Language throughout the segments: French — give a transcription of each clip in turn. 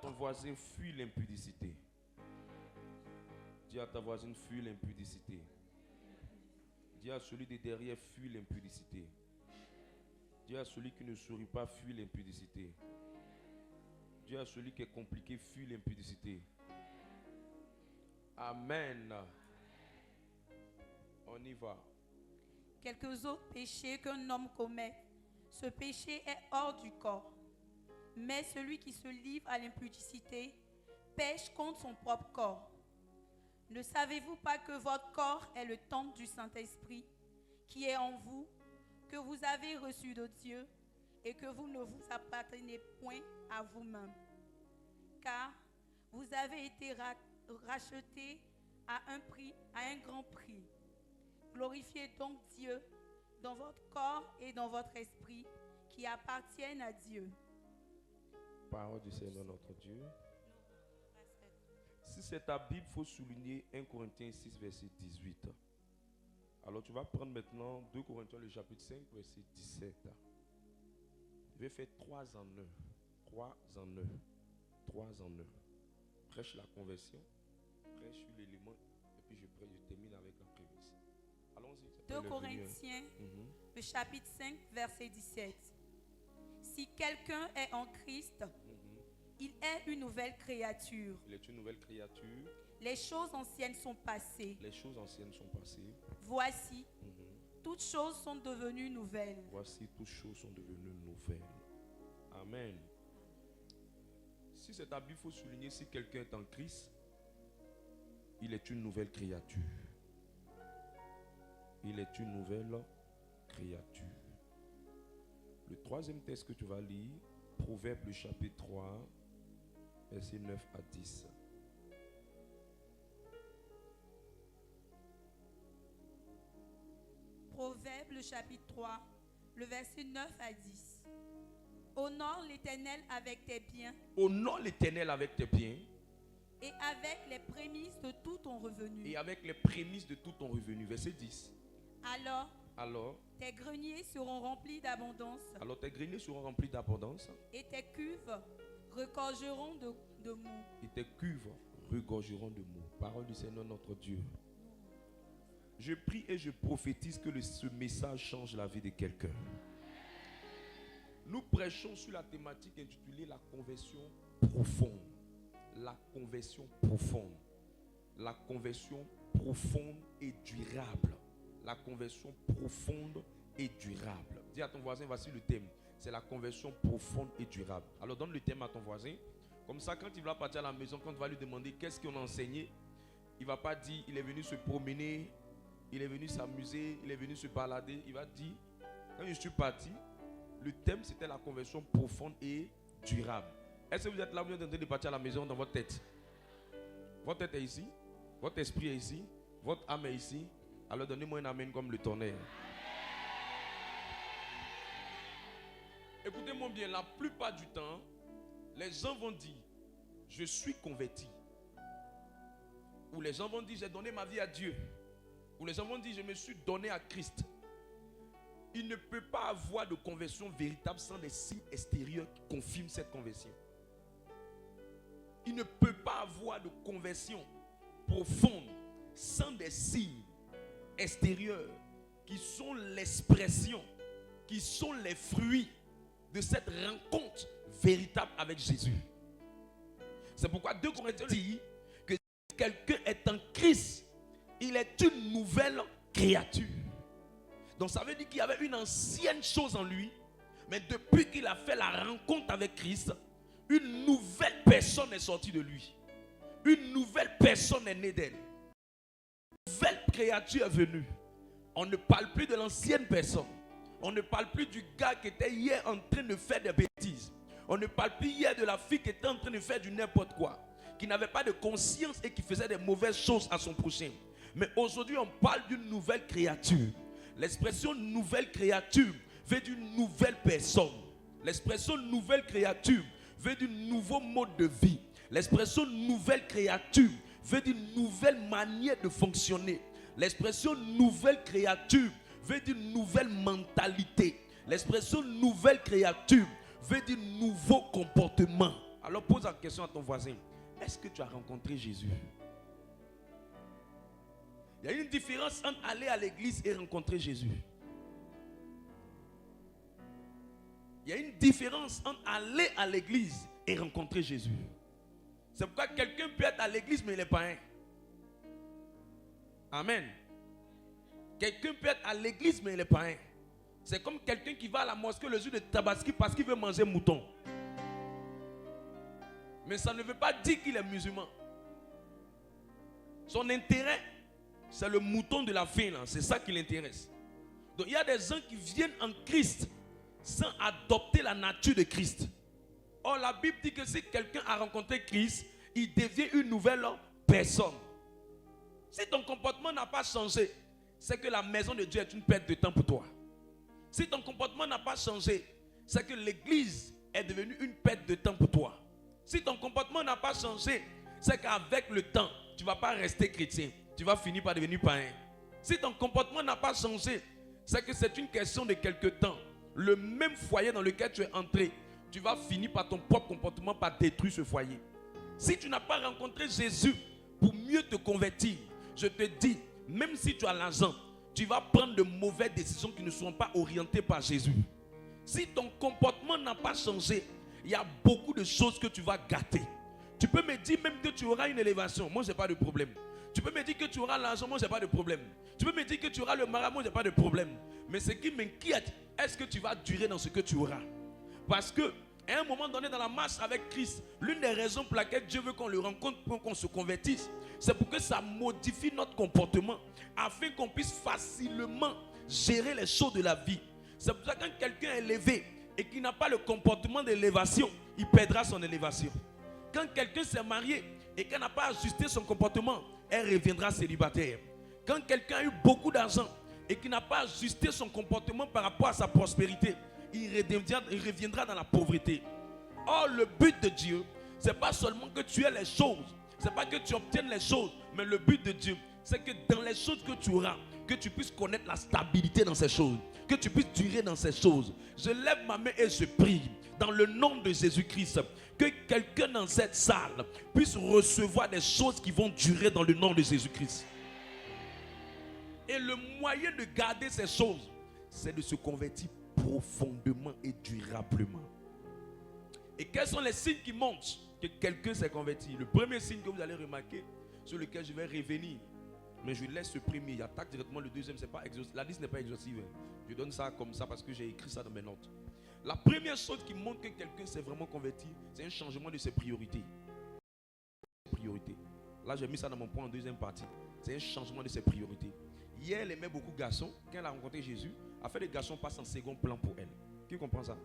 ton voisin, fuis l'impudicité. Dis à ta voisine, fuis l'impudicité. Dis à celui de derrière, fuis l'impudicité. Dis à celui qui ne sourit pas, fuis l'impudicité. Dis à celui qui est compliqué, fuis l'impudicité. Amen. On y va. Quelques autres péchés qu'un homme commet, ce péché est hors du corps. Mais celui qui se livre à l'impudicité pêche contre son propre corps. Ne savez-vous pas que votre corps est le temple du Saint-Esprit qui est en vous, que vous avez reçu de Dieu et que vous ne vous appartenez point à vous-même? Car vous avez été rachetés à un grand prix. Glorifiez donc Dieu dans votre corps et dans votre esprit qui appartiennent à Dieu. Parole du Seigneur notre Dieu. Si c'est ta Bible, il faut souligner 1 Corinthiens 6, verset 18. Alors tu vas prendre maintenant 2 Corinthiens, le chapitre 5, verset 17. Je vais faire 3 en 1. 3 en 1. 3 en 1. Prêche la conversion, prêche sur l'élément, et puis je termine avec la prémisse. Allons-y. 2 Corinthiens, le chapitre 5, verset 17. Si quelqu'un est en Christ, il est une nouvelle créature. Il est une nouvelle créature. Les choses anciennes sont passées. Les choses anciennes sont passées. Voici, toutes choses sont devenues nouvelles. Voici, toutes choses sont devenues nouvelles. Amen. Si c'est ta Bible, il faut souligner, si quelqu'un est en Christ, il est une nouvelle créature. Il est une nouvelle créature. Le troisième texte que tu vas lire, Proverbe le chapitre 3, versets 9 à 10. Proverbe le chapitre 3, le verset 9 à 10. Honore l'Éternel avec tes biens. Honore l'Éternel avec tes biens. Et avec les prémices de tout ton revenu. Et avec les prémices de tout ton revenu. Verset 10. Alors, tes greniers seront remplis d'abondance. Alors tes greniers seront remplis d'abondance. Et tes cuves regorgeront de mou. Et tes cuves regorgeront de mou. Parole du Seigneur notre Dieu. Je prie et je prophétise que ce message change la vie de quelqu'un. Nous prêchons sur la thématique intitulée la conversion profonde. La conversion profonde. La conversion profonde et durable. La conversion profonde et durable. Dis à ton voisin, voici le thème. C'est la conversion profonde et durable. Alors donne le thème à ton voisin. Comme ça, quand il va partir à la maison, quand tu vas lui demander qu'est-ce qu'on a enseigné, il ne va pas dire, il est venu se promener, il est venu s'amuser, il est venu se balader. Il va dire, quand je suis parti, le thème c'était la conversion profonde et durable. Est-ce que vous êtes là, vous êtes en train de partir à la maison dans votre tête? Votre tête est ici, votre esprit est ici, votre âme est ici. Alors donnez-moi un amen comme le tonnerre. Écoutez-moi bien, la plupart du temps, les gens vont dire, je suis converti. Ou les gens vont dire, j'ai donné ma vie à Dieu. Ou les gens vont dire, je me suis donné à Christ. Il ne peut pas avoir de conversion véritable sans des signes extérieurs qui confirment cette conversion. Il ne peut pas avoir de conversion profonde sans des signes extérieurs qui sont l'expression, qui sont les fruits de cette rencontre véritable avec Jésus. C'est pourquoi 2 Corinthiens dit que si quelqu'un est en Christ, il est une nouvelle créature. Donc ça veut dire qu'il y avait une ancienne chose en lui, mais depuis qu'il a fait la rencontre avec Christ, une nouvelle personne est sortie de lui. Une nouvelle personne est née d'elle. Une nouvelle créature est venue. On ne parle plus de l'ancienne personne. On ne parle plus du gars qui était hier en train de faire des bêtises. On ne parle plus hier de la fille qui était en train de faire du n'importe quoi, qui n'avait pas de conscience et qui faisait des mauvaises choses à son prochain. Mais aujourd'hui, on parle d'une nouvelle créature. L'expression nouvelle créature veut d'une nouvelle personne. L'expression nouvelle créature veut d'un nouveau mode de vie. L'expression nouvelle créature veut d'une nouvelle manière de fonctionner. L'expression nouvelle créature veut d'une nouvelle mentalité. L'expression nouvelle créature veut d'un nouveau comportement. Alors pose la question à ton voisin. Est-ce que tu as rencontré Jésus? Il y a une différence entre aller à l'église et rencontrer Jésus. Il y a une différence entre aller à l'église et rencontrer Jésus. C'est pourquoi quelqu'un peut être à l'église mais il n'est pas un. Amen. Quelqu'un peut être à l'église mais il n'est pas un. C'est comme quelqu'un qui va à la mosquée le jour de Tabaski parce qu'il veut manger mouton. Mais ça ne veut pas dire qu'il est musulman. Son intérêt, c'est le mouton de la fin. C'est ça qui l'intéresse. Donc il y a des gens qui viennent en Christ sans adopter la nature de Christ. Or la Bible dit que si quelqu'un a rencontré Christ, il devient une nouvelle personne. Si ton comportement n'a pas changé, c'est que la maison de Dieu est une perte de temps pour toi. Si ton comportement n'a pas changé, c'est que l'église est devenue une perte de temps pour toi. Si ton comportement n'a pas changé, c'est qu'avec le temps, tu ne vas pas rester chrétien. Tu vas finir par devenir païen. Si ton comportement n'a pas changé, c'est que c'est une question de quelque temps. Le même foyer dans lequel tu es entré, tu vas finir par ton propre comportement par détruire ce foyer. Si tu n'as pas rencontré Jésus pour mieux te convertir, je te dis, même si tu as l'argent, tu vas prendre de mauvaises décisions qui ne seront pas orientées par Jésus. Si ton comportement n'a pas changé, il y a beaucoup de choses que tu vas gâter. Tu peux me dire même que tu auras une élévation. Moi, je n'ai pas de problème. Tu peux me dire que tu auras l'argent. Moi, je n'ai pas de problème. Tu peux me dire que tu auras le marabout. Moi, je n'ai pas de problème. Mais ce qui m'inquiète, est-ce que tu vas durer dans ce que tu auras? Parce que à un moment donné dans la marche avec Christ, l'une des raisons pour laquelle Dieu veut qu'on le rencontre, pour qu'on se convertisse, c'est pour que ça modifie notre comportement afin qu'on puisse facilement gérer les choses de la vie. C'est pour ça que quand quelqu'un est élevé et qui n'a pas le comportement d'élévation, il perdra son élévation. Quand quelqu'un s'est marié et qu'il n'a pas ajusté son comportement, elle reviendra célibataire. Quand quelqu'un a eu beaucoup d'argent et qui n'a pas ajusté son comportement par rapport à sa prospérité, il reviendra dans la pauvreté. Or, le but de Dieu, ce n'est pas seulement que tu aies les choses, ce n'est pas que tu obtiennes les choses, mais le but de Dieu, c'est que dans les choses que tu auras, que tu puisses connaître la stabilité dans ces choses, que tu puisses durer dans ces choses. Je lève ma main et je prie dans le nom de Jésus-Christ que quelqu'un dans cette salle puisse recevoir des choses qui vont durer dans le nom de Jésus-Christ. Et le moyen de garder ces choses, c'est de se convertir profondément et durablement. Et quels sont les signes qui montrent que quelqu'un s'est converti? Le premier signe que vous allez remarquer, sur lequel je vais revenir, mais je laisse ce premier, j'attaque directement le deuxième, c'est pas exhaustif. La liste n'est pas exhaustive. Je donne ça comme ça parce que j'ai écrit ça dans mes notes. La première chose qui montre que quelqu'un s'est vraiment converti, c'est un changement de ses priorités. Là, j'ai mis ça dans mon point en deuxième partie. C'est un changement de ses priorités. Hier, elle aimait beaucoup garçons. Quand elle a rencontré Jésus, a fait des garçons passent en second plan pour elle. Qui comprend ça?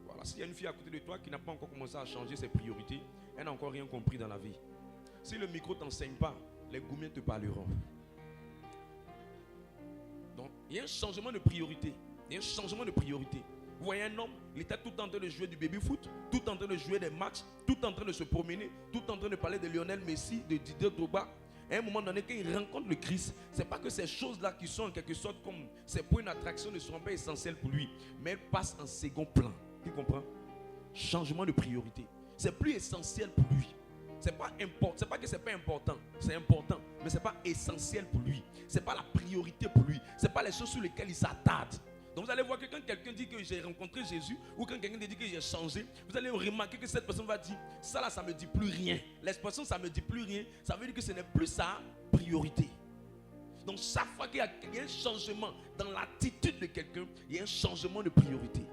Voilà. S'il y a une fille à côté de toi qui n'a pas encore commencé à changer ses priorités, elle n'a encore rien compris dans la vie. Si le micro ne t'enseigne pas, les goumiens te parleront. Donc, il y a un changement de priorité. Il y a un changement de priorité. Vous voyez un homme, il était tout en train de jouer du baby-foot, tout en train de jouer des matchs, tout en train de se promener, tout en train de parler de Lionel Messi, de Didier Drogba. À un moment donné, quand il rencontre le Christ, ce n'est pas que ces choses-là qui sont en quelque sorte comme ces points d'attraction ne seront pas essentiels pour lui, mais elles passent en second plan. Tu comprends? Changement de priorité. C'est plus essentiel pour lui. C'est pas important. C'est pas que c'est pas important. C'est important, mais c'est pas essentiel pour lui. C'est pas la priorité pour lui. C'est pas les choses sur lesquelles il s'attarde. Donc vous allez voir que quand quelqu'un dit que j'ai rencontré Jésus ou quand quelqu'un dit que j'ai changé, vous allez remarquer que cette personne va dire ça là, ça me dit plus rien. L'expression ça me dit plus rien, ça veut dire que ce n'est plus sa priorité. Donc chaque fois qu'il y a un changement dans l'attitude de quelqu'un, il y a un changement de priorité.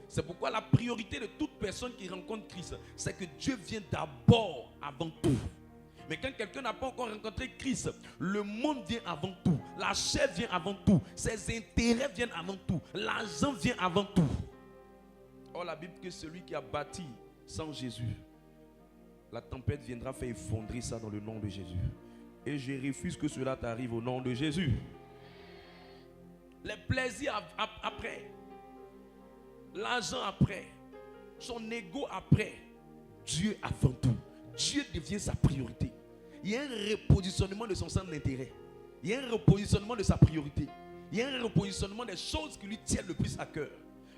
C'est pourquoi la priorité de toute personne qui rencontre Christ, c'est que Dieu vient d'abord avant tout. Mais quand quelqu'un n'a pas encore rencontré Christ, le monde vient avant tout. La chair vient avant tout. Ses intérêts viennent avant tout. L'argent vient avant tout. Or, la Bible dit que celui qui a bâti sans Jésus, la tempête viendra faire effondrer ça dans le nom de Jésus. Et je refuse que cela t'arrive au nom de Jésus. Les plaisirs après. L'argent après. Son ego après. Dieu avant tout. Dieu devient sa priorité. Il y a un repositionnement de son centre d'intérêt. Il y a un repositionnement de sa priorité. Il y a un repositionnement des choses qui lui tiennent le plus à cœur.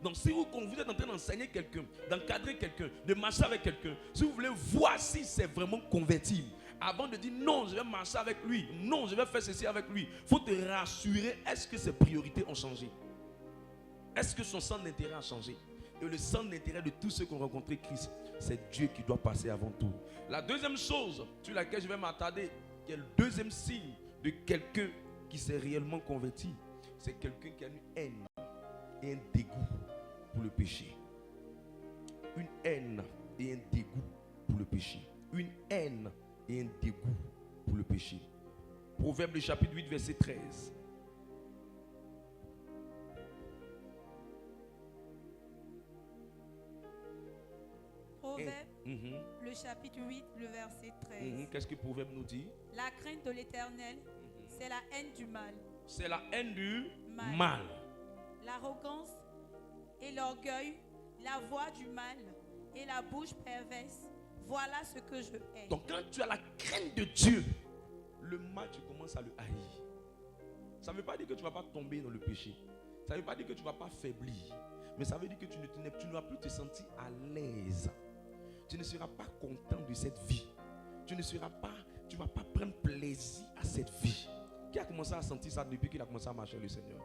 Donc si vous êtes en train d'enseigner quelqu'un, d'encadrer quelqu'un, de marcher avec quelqu'un, si vous voulez voir si c'est vraiment converti, avant de dire non, je vais marcher avec lui, non, je vais faire ceci avec lui, il faut te rassurer, est-ce que ses priorités ont changé? Est-ce que son centre d'intérêt a changé? Et le centre d'intérêt de tous ceux qui ont rencontré Christ, c'est Dieu qui doit passer avant tout. La deuxième chose sur laquelle je vais m'attarder, qui est le deuxième signe de quelqu'un qui s'est réellement converti, c'est quelqu'un qui a une haine et un dégoût pour le péché. Une haine et un dégoût pour le péché. Une haine et un dégoût pour le péché. Proverbe chapitre 8, verset 13. Proverbe, le chapitre 8, le verset 13. Qu'est-ce que Proverbe nous dit? La crainte de l'Éternel, c'est la haine du mal. C'est la haine du mal. L'arrogance et l'orgueil, la voix du mal et la bouche perverse, voilà ce que je hais. Donc quand tu as la crainte de Dieu, le mal, tu commences à le haïr. Ça ne veut pas dire que tu ne vas pas tomber dans le péché. Ça ne veut pas dire que tu ne vas pas faiblir. Mais ça veut dire que tu ne vas plus te sentir à l'aise. Tu ne seras pas content de cette vie. Tu ne vas pas prendre plaisir à cette vie. Qui a commencé à sentir ça depuis qu'il a commencé à marcher le Seigneur?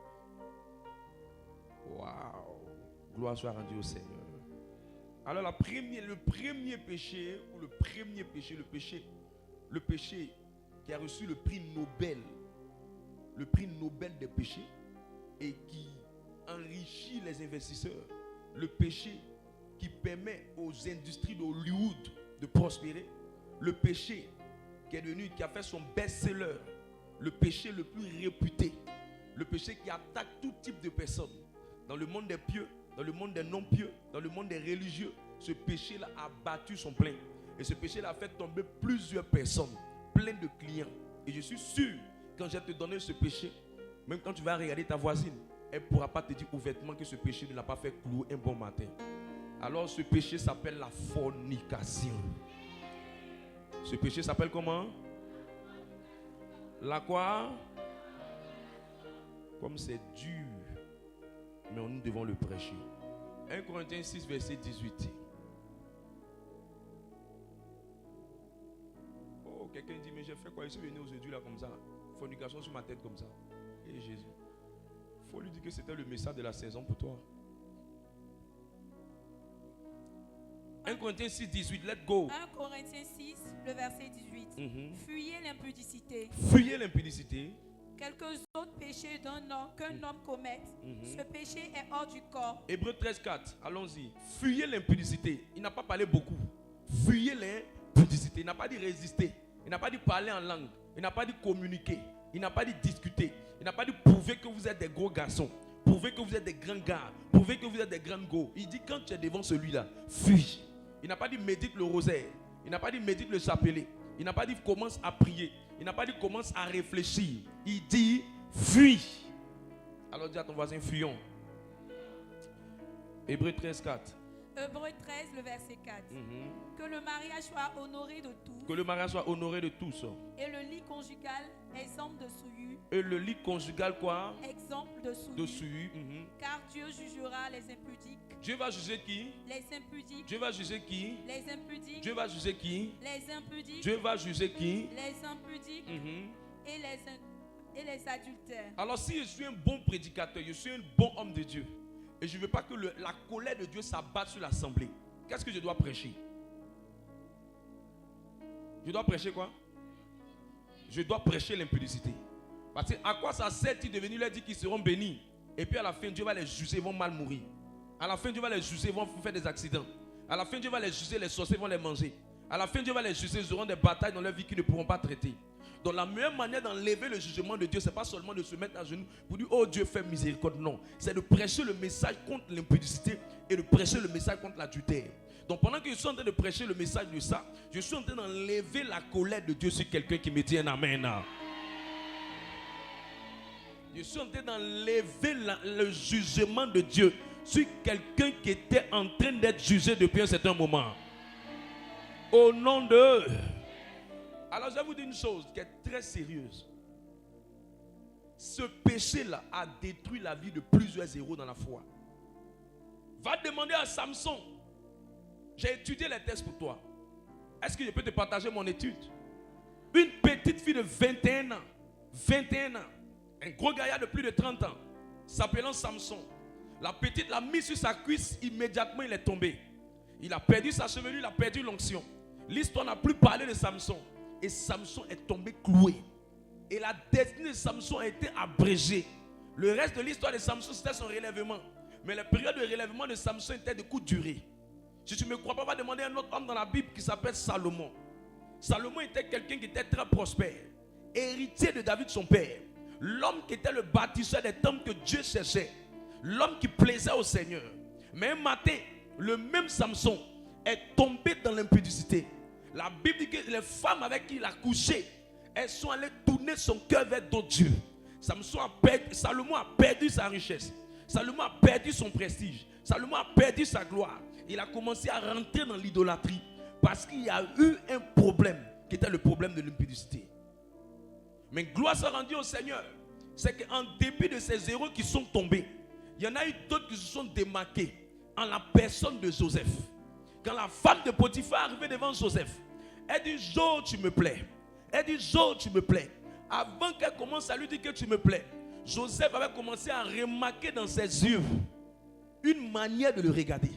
Waouh! Gloire soit rendue au Seigneur. Alors le premier péché, ou le péché qui a reçu le prix Nobel des péchés et qui enrichit les investisseurs, le péché qui permet aux industries d'Hollywood de prospérer, le péché qui a fait son best-seller, le péché le plus réputé, le péché qui attaque tout type de personnes, dans le monde des pieux, dans le monde des non-pieux, dans le monde des religieux. Ce péché-là a battu son plein. Et ce péché-là a fait tomber plusieurs personnes, plein de clients. Et je suis sûr, quand je vais te donner ce péché, même quand tu vas regarder ta voisine, elle ne pourra pas te dire ouvertement que ce péché ne l'a pas fait clouer un bon matin. Alors ce péché s'appelle la fornication. Ce péché s'appelle comment? La quoi? Comme c'est dur, mais nous devons le prêcher. 1 Corinthiens 6, verset 18. Oh, quelqu'un dit, mais j'ai fait quoi? Je suis venu aujourd'hui là comme ça. Fornication sur ma tête comme ça. Et Jésus. Il faut lui dire que c'était le message de la saison pour toi. 1 Corinthiens 6, 18, let's go. 1 Corinthiens 6, le verset 18. Fuyez l'impudicité. Fuyez l'impudicité. Quelques autres péchés qu'un homme commette, ce péché est hors du corps. Hébreux 13, 4, allons-y. Fuyez l'impudicité. Il n'a pas parlé beaucoup. Fuyez l'impudicité. Il n'a pas dit résister. Il n'a pas dit parler en langue. Il n'a pas dit communiquer. Il n'a pas dit discuter. Il n'a pas dit prouver que vous êtes des gros garçons. Prouvez que vous êtes des grands gars. Prouvez que vous êtes des grandes go. Il dit quand tu es devant celui-là, fuis. Il n'a pas dit médite le rosaire. Il n'a pas dit médite le chapelet. Il n'a pas dit commence à prier. Il n'a pas dit commence à réfléchir. Il dit fuis. Alors dis à ton voisin fuyons. Hébreux 13, 4. Hébreux 13, le verset 4. Que le mariage soit honoré de tous. Que le mariage soit honoré de tous. Et le lit conjugal exemple de souillure. Et le lit conjugal quoi? Exemple de souillure. De souillure. Car Dieu jugera les impudiques. Dieu va juger qui? Les impudiques. Dieu va juger qui? Les impudiques. Dieu va juger qui? Les impudiques. Dieu va juger qui? Les impudiques. Et les adultères. Alors si je suis un bon prédicateur, je suis un bon homme de Dieu, et je ne veux pas que la colère de Dieu s'abatte sur l'assemblée, qu'est-ce que je dois prêcher? Je dois prêcher quoi? Je dois prêcher l'impudicité. Parce que à quoi ça sert-il de venir leur dire qu'ils seront bénis, et puis à la fin Dieu va les juger, ils vont mal mourir. À la fin Dieu va les juger, ils vont faire des accidents. À la fin Dieu va les juger, les sorciers vont les manger. À la fin Dieu va les juger, ils auront des batailles dans leur vie qu'ils ne pourront pas traiter. Donc la meilleure manière d'enlever le jugement de Dieu, ce n'est pas seulement de se mettre à genoux pour dire oh Dieu fais miséricorde, non. C'est de prêcher le message contre l'impudicité et de prêcher le message contre l'adultère. Donc pendant que je suis en train de prêcher le message de ça, je suis en train d'enlever la colère de Dieu sur quelqu'un qui me dit un amen. Je suis en train d'enlever le jugement de Dieu sur quelqu'un qui était en train d'être jugé depuis un certain moment. Au nom de... Alors je vais vous dire une chose qui est très sérieuse. Ce péché-là a détruit la vie de plusieurs héros dans la foi. Va demander à Samson. J'ai étudié les tests pour toi. Est-ce que je peux te partager mon étude? Une petite fille de 21 ans. 21 ans. Un gros gaillard de plus de 30 ans. S'appelant Samson. La petite l'a mis sur sa cuisse. Immédiatement, il est tombé. Il a perdu sa chevelure. Il a perdu l'onction. L'histoire n'a plus parlé de Samson. Et Samson est tombé cloué. Et la destinée de Samson a été abrégée. Le reste de l'histoire de Samson, c'était son relèvement. Mais la période de relèvement de Samson était de courte durée. Si tu ne me crois pas, va demander à un autre homme dans la Bible qui s'appelle Salomon. Salomon était quelqu'un qui était très prospère. Héritier de David son père. L'homme qui était le bâtisseur des temples que Dieu cherchait. L'homme qui plaisait au Seigneur. Mais un matin, le même Samson est tombé dans l'impudicité. La Bible dit que les femmes avec qui il a couché, elles sont allées tourner son cœur vers d'autres dieux. Salomon a perdu sa richesse. Salomon a perdu son prestige. Salomon a perdu sa gloire. Il a commencé à rentrer dans l'idolâtrie. Parce qu'il y a eu un problème qui était le problème de l'impudicité. Mais gloire soit rendue au Seigneur. C'est qu'en dépit de ces héros qui sont tombés, il y en a eu d'autres qui se sont démarqués en la personne de Joseph. Quand la femme de Potiphar est arrivée devant Joseph, elle dit: Jo, tu me plais. Elle dit: Jo, tu me plais. Avant qu'elle commence à lui dire que tu me plais, Joseph avait commencé à remarquer dans ses yeux une manière de le regarder.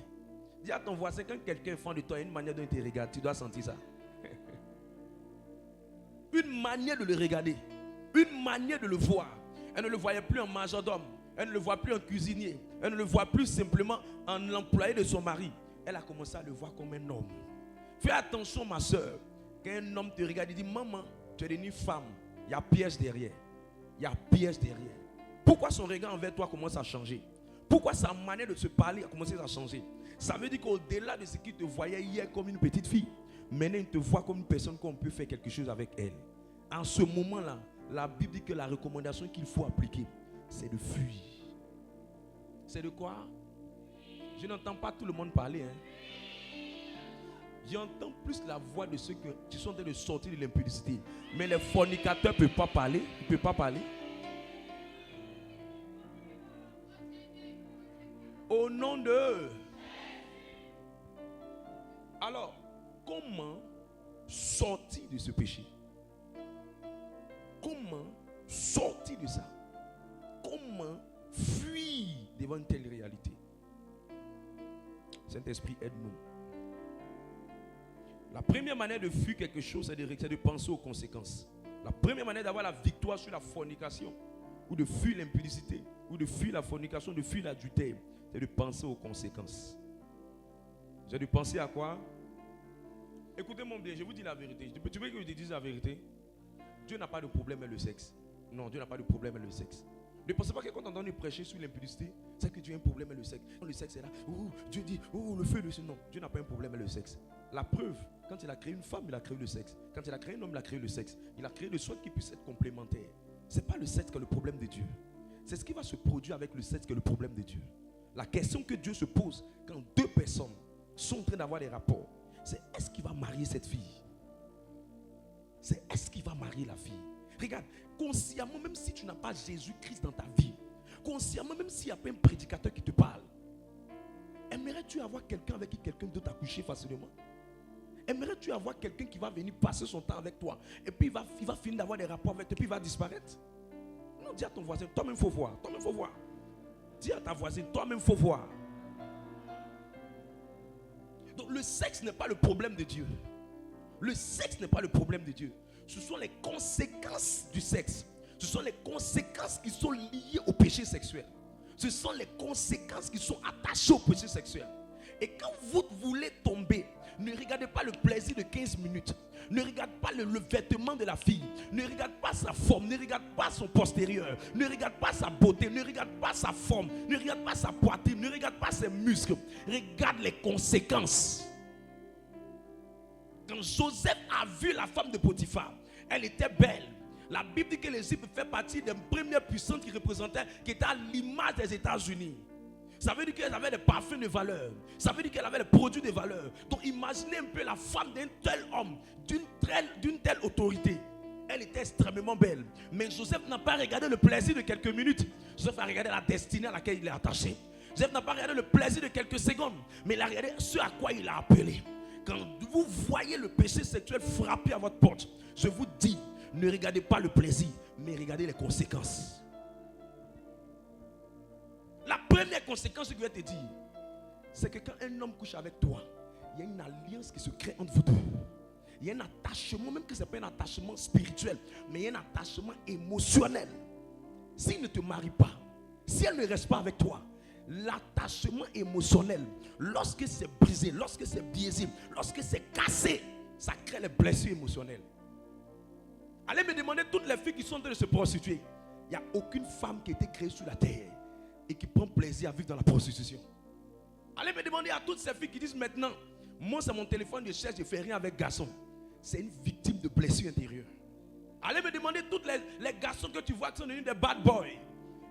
Dis à ton voisin, quand quelqu'un est fan de toi, il y a une manière dont il te regarde, tu dois sentir ça. Une manière de le regarder, une manière de le voir. Elle ne le voyait plus en majordome, elle ne le voit plus en cuisinier, elle ne le voit plus simplement en employé de son mari. Elle a commencé à le voir comme un homme. Fais attention, ma soeur, quand un homme te regarde, il dit: maman, tu es devenue femme. Il y a piège derrière. Il y a piège derrière. Pourquoi son regard envers toi commence à changer? Pourquoi sa manière de se parler a commencé à changer? Ça veut dire qu'au-delà de ce qu'il te voyait hier comme une petite fille, maintenant il te voit comme une personne qu'on peut faire quelque chose avec elle. En ce moment-là, la Bible dit que la recommandation qu'il faut appliquer, c'est de fuir. C'est de quoi? Je n'entends pas tout le monde parler. J'entends plus la voix de ceux qui sont en train de sortir de l'impudicité. Mais les fornicateurs ne peuvent pas parler. Ils ne peuvent pas parler. Au nom de... Alors, comment sortir de ce péché? Comment sortir de ça? Comment fuir devant une telle réalité? Saint-Esprit, aide-nous. La première manière de fuir quelque chose, c'est de penser aux conséquences. La première manière d'avoir la victoire sur la fornication, ou de fuir l'impudicité, ou de fuir la fornication, de fuir l'adultère, c'est de penser aux conséquences. C'est de penser à quoi? Écoutez-moi bien, je vous dis la vérité. Tu veux que je te dise la vérité? Dieu n'a pas de problème avec le sexe. Non, Dieu n'a pas de problème avec le sexe. Ne pensez pas que quand on entend prêcher sur l'impudicité, c'est que Dieu a un problème avec le sexe. Quand le sexe est là, Dieu dit, le feu de ce. Non, Dieu n'a pas un problème avec le sexe. La preuve, quand il a créé une femme, il a créé le sexe. Quand il a créé un homme, il a créé le sexe. Il a créé de sorte qu'il puisse être complémentaire. Ce n'est pas le sexe qui est le problème de Dieu. C'est ce qui va se produire avec le sexe qui est le problème de Dieu. La question que Dieu se pose quand deux personnes sont en train d'avoir des rapports, c'est: est-ce qu'il va marier cette fille? C'est: est-ce qu'il va marier la fille? Regarde, consciemment, même si tu n'as pas Jésus-Christ dans ta vie, consciemment, même s'il n'y a pas un prédicateur qui te parle, aimerais-tu avoir quelqu'un avec qui quelqu'un d'autre a couché facilement? Aimerais-tu avoir quelqu'un qui va venir passer son temps avec toi et puis il va finir d'avoir des rapports avec toi et puis il va disparaître? Non, dis à ton voisin, toi-même il faut voir. Toi-même il faut voir. Dis à ta voisine, toi-même il faut voir. Donc le sexe n'est pas le problème de Dieu. Le sexe n'est pas le problème de Dieu. Ce sont les conséquences du sexe. Ce sont les conséquences qui sont liées au péché sexuel. Ce sont les conséquences qui sont attachées au péché sexuel. Et quand vous voulez tomber, ne regardez pas le plaisir de 15 minutes. Ne regarde pas le vêtement de la fille. Ne regarde pas sa forme. Ne regarde pas son postérieur. Ne regarde pas sa beauté. Ne regarde pas sa forme. Ne regarde pas sa poitrine. Ne regarde pas ses muscles. Regarde les conséquences. Quand Joseph a vu la femme de Potiphar, elle était belle. La Bible dit que l'Égypte fait partie des premières puissances qui étaient à l'image des États-Unis. Ça veut dire qu'elle avait des parfums de valeur. Ça veut dire qu'elle avait des produits de valeur. Donc imaginez un peu la femme d'un tel homme, d'une telle autorité. Elle était extrêmement belle. Mais Joseph n'a pas regardé le plaisir de quelques minutes. Joseph a regardé la destinée à laquelle il est attaché. Joseph n'a pas regardé le plaisir de quelques secondes, mais il a regardé ce à quoi il a appelé. Quand vous voyez le péché sexuel frapper à votre porte, je vous dis, ne regardez pas le plaisir, mais regardez les conséquences. La première conséquence que je vais te dire, c'est que quand un homme couche avec toi, il y a une alliance qui se crée entre vous deux. Il y a un attachement, même que ce n'est pas un attachement spirituel, mais il y a un attachement émotionnel. S'il ne te marie pas, si elle ne reste pas avec toi, l'attachement émotionnel, lorsque c'est brisé, lorsque c'est biaisé, lorsque c'est cassé, ça crée les blessures émotionnelles. Allez me demander toutes les filles qui sont en train de se prostituer. Il n'y a aucune femme qui a été créée sur la terre et qui prend plaisir à vivre dans la prostitution. Allez me demander à toutes ces filles qui disent maintenant, moi c'est mon téléphone, je cherche, je ne fais rien avec garçon. C'est une victime de blessures intérieures. Allez me demander tous les garçons que tu vois qui sont devenus des bad boys,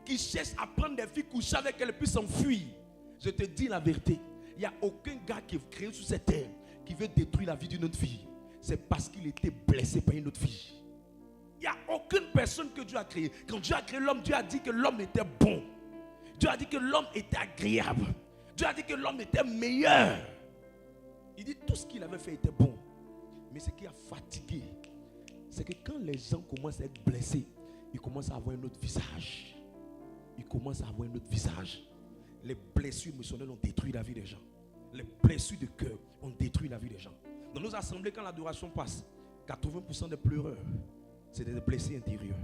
qui cherchent à prendre des filles, coucher avec elles et puis s'enfuir. Je te dis la vérité, il n'y a aucun gars qui est créé sur cette terre qui veut détruire la vie d'une autre fille. C'est parce qu'il était blessé par une autre fille. Il n'y a aucune personne que Dieu a créée. Quand Dieu a créé l'homme, Dieu a dit que l'homme était bon. Dieu a dit que l'homme était agréable. Dieu a dit que l'homme était meilleur. Il dit tout ce qu'il avait fait était bon. Mais ce qui a fatigué, c'est que quand les gens commencent à être blessés, ils commencent à avoir un autre visage. Ils commencent à avoir un autre visage. Les blessures émotionnelles ont détruit la vie des gens. Les blessures de cœur ont détruit la vie des gens. Dans nos assemblées, quand l'adoration passe, 80% des pleureurs, c'est des blessés intérieurs.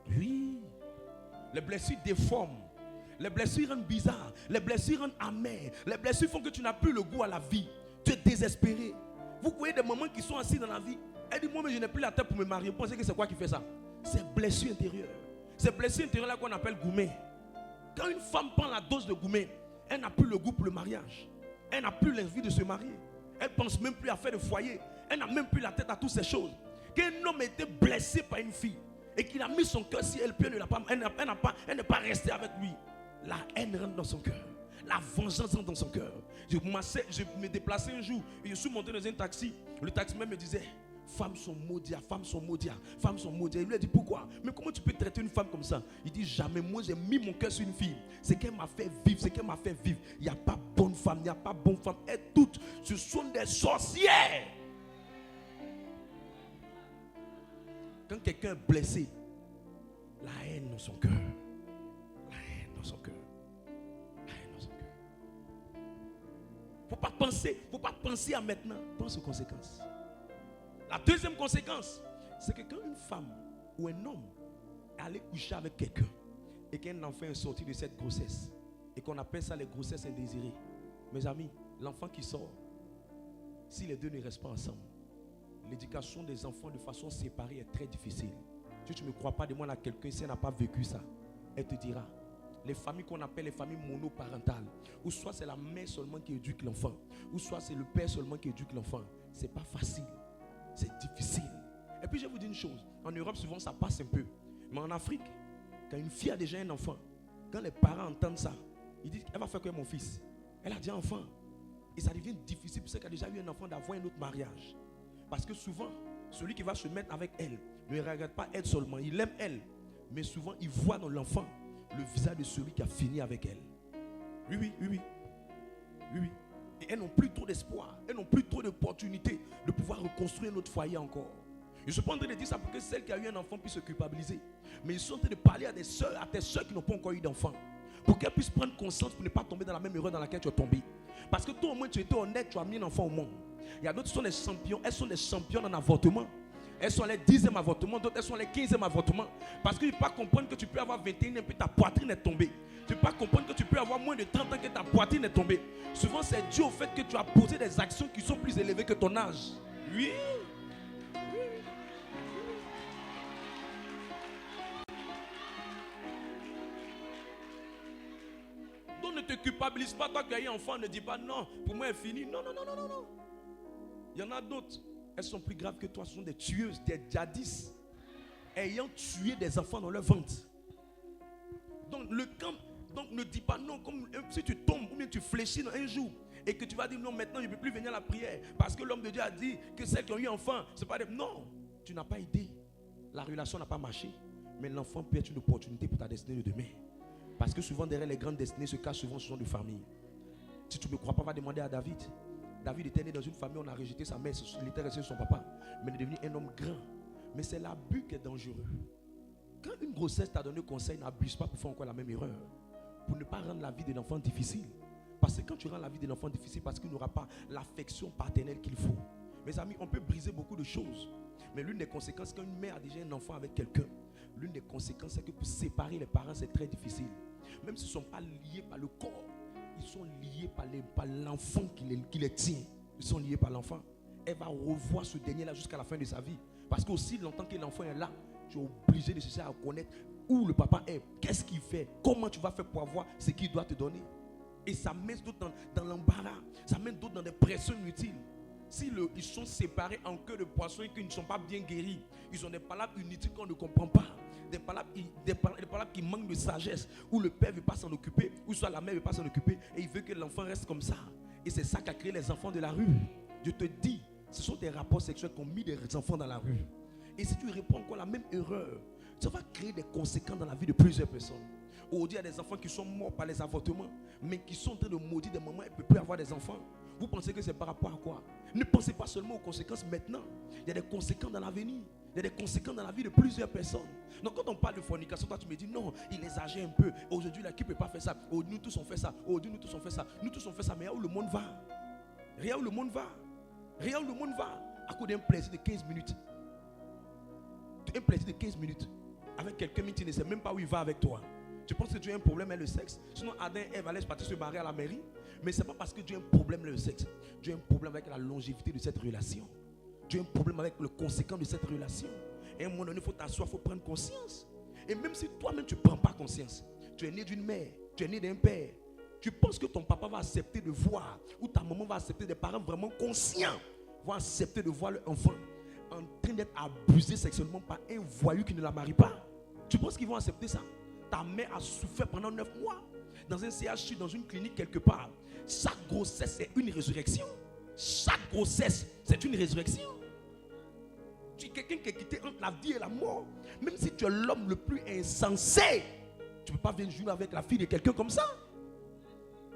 Oui. Les blessures déforment. Les blessures rendent bizarre. Les blessures rendent amères. Les blessures font que tu n'as plus le goût à la vie. Tu es désespéré. Vous voyez des mamans qui sont assis dans la vie. Elle dit, moi, mais je n'ai plus la tête pour me marier. Vous pensez que c'est quoi qui fait ça? C'est blessure intérieure. Ces blessures intérieures-là qu'on appelle gourmet. Quand une femme prend la dose de gourmet, elle n'a plus le goût pour le mariage. Elle n'a plus l'envie de se marier. Elle ne pense même plus à faire de foyer. Elle n'a même plus la tête à toutes ces choses. Qu'un homme était blessé par une fille et qu'il a mis son cœur si elle, puis elle n'est pas restée avec lui. La haine rentre dans son cœur. La vengeance rentre dans son cœur. Je me déplaçais un jour et je suis monté dans un taxi. Le taximan me disait, femmes sont maudites, femmes sont maudites, femmes sont maudites. Il lui a dit, pourquoi? Mais comment tu peux traiter une femme comme ça? Il dit, jamais. Moi, j'ai mis mon cœur sur une fille. C'est qu'elle m'a fait vivre, c'est qu'elle m'a fait vivre. Il n'y a pas bonne femme, il n'y a pas bonne femme. Elles toutes, ce sont des sorcières. Quand quelqu'un est blessé, la haine dans son cœur. La haine dans son cœur. La haine dans son cœur. Faut pas penser à maintenant. Pense aux conséquences. La deuxième conséquence, c'est que quand une femme ou un homme est allé coucher avec quelqu'un et qu'un enfant est sorti de cette grossesse et qu'on appelle ça les grossesses indésirées, mes amis, l'enfant qui sort, si les deux ne restent pas ensemble, l'éducation des enfants de façon séparée est très difficile. Si tu ne me crois pas, demande à quelqu'un si elle n'a pas vécu ça. Elle te dira. Les familles qu'on appelle les familles monoparentales, ou soit c'est la mère seulement qui éduque l'enfant, ou soit c'est le père seulement qui éduque l'enfant. C'est pas facile. C'est difficile. Et puis je vais vous dire une chose. En Europe, souvent ça passe un peu. Mais en Afrique, quand une fille a déjà un enfant, quand les parents entendent ça, ils disent, elle va faire quoi mon fils? Elle a déjà un enfant. Et ça devient difficile pour ceux qui ont déjà eu un enfant d'avoir un autre mariage. Parce que souvent, celui qui va se mettre avec elle ne regarde pas elle seulement, il aime elle. Mais souvent, il voit dans l'enfant le visage de celui qui a fini avec elle. Oui. Et elles n'ont plus trop d'espoir, elles n'ont plus trop d'opportunités de pouvoir reconstruire notre foyer encore. Je ne suis pas en train de dire ça pour que celle qui a eu un enfant puisse se culpabiliser. Mais ils sont en train de parler à tes soeurs qui n'ont pas encore eu d'enfant. Pour qu'elles puissent prendre conscience pour ne pas tomber dans la même erreur dans laquelle tu es tombé. Parce que toi au moins tu étais honnête, tu as mis un enfant au monde. Il y a d'autres qui sont des champions, elles sont des championnes en avortement. Elles sont les 10e avortements, d'autres elles sont les 15e avortements. Parce que tu ne peux pas comprendre que tu peux avoir 21 ans et puis ta poitrine est tombée. Tu ne peux pas comprendre que tu peux avoir moins de 30 ans et que ta poitrine est tombée. Souvent c'est dû au fait que tu as posé des actions qui sont plus élevées que ton âge. Oui. Donc ne te culpabilise pas, toi qui as eu un enfant, ne dis pas non, pour moi elle finit. Non. Il y en a d'autres. Elles sont plus graves que toi. Ce sont des tueuses, des djihadistes ayant tué des enfants dans leur ventre. Donc ne dis pas non. Comme si tu tombes ou bien tu fléchis dans un jour et que tu vas dire non, maintenant je ne peux plus venir à la prière parce que l'homme de Dieu a dit que celles qui ont eu enfant, c'est pas des... Non, tu n'as pas aidé. La relation n'a pas marché. Mais l'enfant peut être une opportunité pour ta destinée de demain. Parce que souvent derrière les grandes destinées se cachent souvent ce genre de famille. Si tu ne me crois pas, va demander à David. David était né dans une famille, on a rejeté sa mère, il était resté son papa. Mais il est devenu un homme grand. Mais c'est l'abus qui est dangereux. Quand une grossesse t'a donné conseil, n'abuse pas pour faire encore la même erreur. Pour ne pas rendre la vie de l'enfant difficile. Parce que quand tu rends la vie de l'enfant difficile, parce qu'il n'aura pas l'affection paternelle qu'il faut. Mes amis, on peut briser beaucoup de choses. Mais l'une des conséquences, quand une mère a déjà un enfant avec quelqu'un, l'une des conséquences, c'est que pour séparer les parents, c'est très difficile. Même s'ils ne sont pas liés par le corps, ils sont liés par l'enfant qui les tient. Ils sont liés par l'enfant. Elle va revoir ce dernier-là jusqu'à la fin de sa vie. Parce qu'aussi longtemps que l'enfant est là, tu es obligé de chercher à connaître où le papa est, qu'est-ce qu'il fait, comment tu vas faire pour avoir ce qu'il doit te donner. Et ça met d'autres dans l'embarras, ça met d'autres dans des pressions inutiles. Si ils sont séparés en queue de poisson et qu'ils ne sont pas bien guéris, ils ont des palabres inutiles qu'on ne comprend pas. Des palabres qui manquent de sagesse, où le père ne veut pas s'en occuper, ou soit la mère ne veut pas s'en occuper, et il veut que l'enfant reste comme ça. Et c'est ça qui a créé les enfants de la rue. Je te dis, ce sont des rapports sexuels qui ont mis des enfants dans la rue. Et si tu réponds encore la même erreur, ça va créer des conséquences dans la vie de plusieurs personnes. Aujourd'hui, il y a des enfants qui sont morts par les avortements, mais qui sont en train de maudire des mamans et ne peuvent plus avoir des enfants. Vous pensez que c'est par rapport à quoi? Ne pensez pas seulement aux conséquences maintenant. Il y a des conséquences dans l'avenir. Il y a des conséquences dans la vie de plusieurs personnes. Donc quand on parle de fornication, toi tu me dis non, il exagère un peu. Aujourd'hui, là, qui ne peut pas faire ça? Oh, nous tous on fait ça. Oh, nous tous on fait ça. Nous tous on fait ça. Mais où le monde va? Rien où le monde va. Rien où le monde va. À cause d'un plaisir de 15 minutes. Un plaisir de 15 minutes. Avec quelqu'un, mais tu ne sais même pas où il va avec toi. Tu penses que tu as un problème avec le sexe? Sinon, Adam et Ève allaient partir se marier à la mairie. Mais ce n'est pas parce que tu as un problème avec le sexe. Tu as un problème avec la longévité de cette relation. Tu as un problème avec le conséquent de cette relation. Et à un moment donné, il faut t'asseoir, il faut prendre conscience. Et même si toi-même, tu ne prends pas conscience, tu es né d'une mère, tu es né d'un père, tu penses que ton papa va accepter de voir, ou ta maman va accepter, des parents vraiment conscients vont accepter de voir leur enfant en train d'être abusé sexuellement par un voyou qui ne la marie pas. Tu penses qu'ils vont accepter ça? Ta mère a souffert pendant 9 mois dans un CHU, dans une clinique quelque part. Chaque grossesse c'est une résurrection. Chaque grossesse c'est une résurrection. Tu es quelqu'un qui est quitté entre la vie et la mort. Même si tu es l'homme le plus insensé, tu ne peux pas venir jouer avec la fille de quelqu'un comme ça.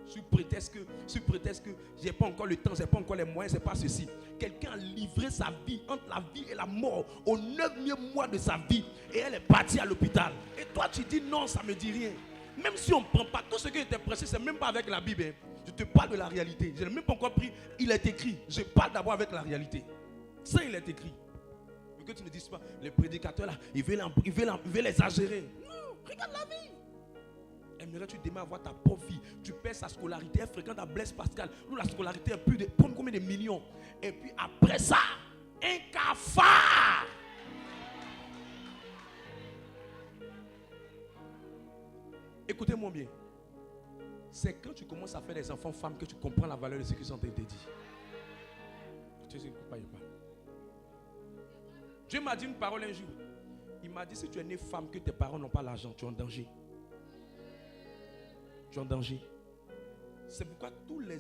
Sous prétexte que j'ai pas encore le temps, j'ai pas encore les moyens, c'est pas ceci. Quelqu'un a livré sa vie entre la vie et la mort au 9e mois de sa vie et elle est partie à l'hôpital. Et toi tu dis non, ça me dit rien. Même si on ne prend pas tout ce qui était prêché, c'est même pas avec la Bible. Hein. Je te parle de la réalité. Je n'ai même pas encore pris. Il est écrit. Je parle d'abord avec la réalité. Ça, il est écrit. Mais que tu ne dises pas, les prédicateurs là, ils veulent exagérer. Non, regarde la vie. Aimerais-tu demain avoir ta pauvre vie? Tu paies sa scolarité, elle fréquente à Blaise Pascal, où la scolarité est plus de combien de millions. Et puis après ça, un cafard. Écoutez-moi bien. C'est quand tu commences à faire des enfants femmes que tu comprends la valeur de ce qui sont en train de te dire. Tu sais pas, il parle. Dieu m'a dit une parole un jour. Il m'a dit, si tu es né femme, que tes parents n'ont pas l'argent, tu es en danger. Tu es en danger. C'est pourquoi tous les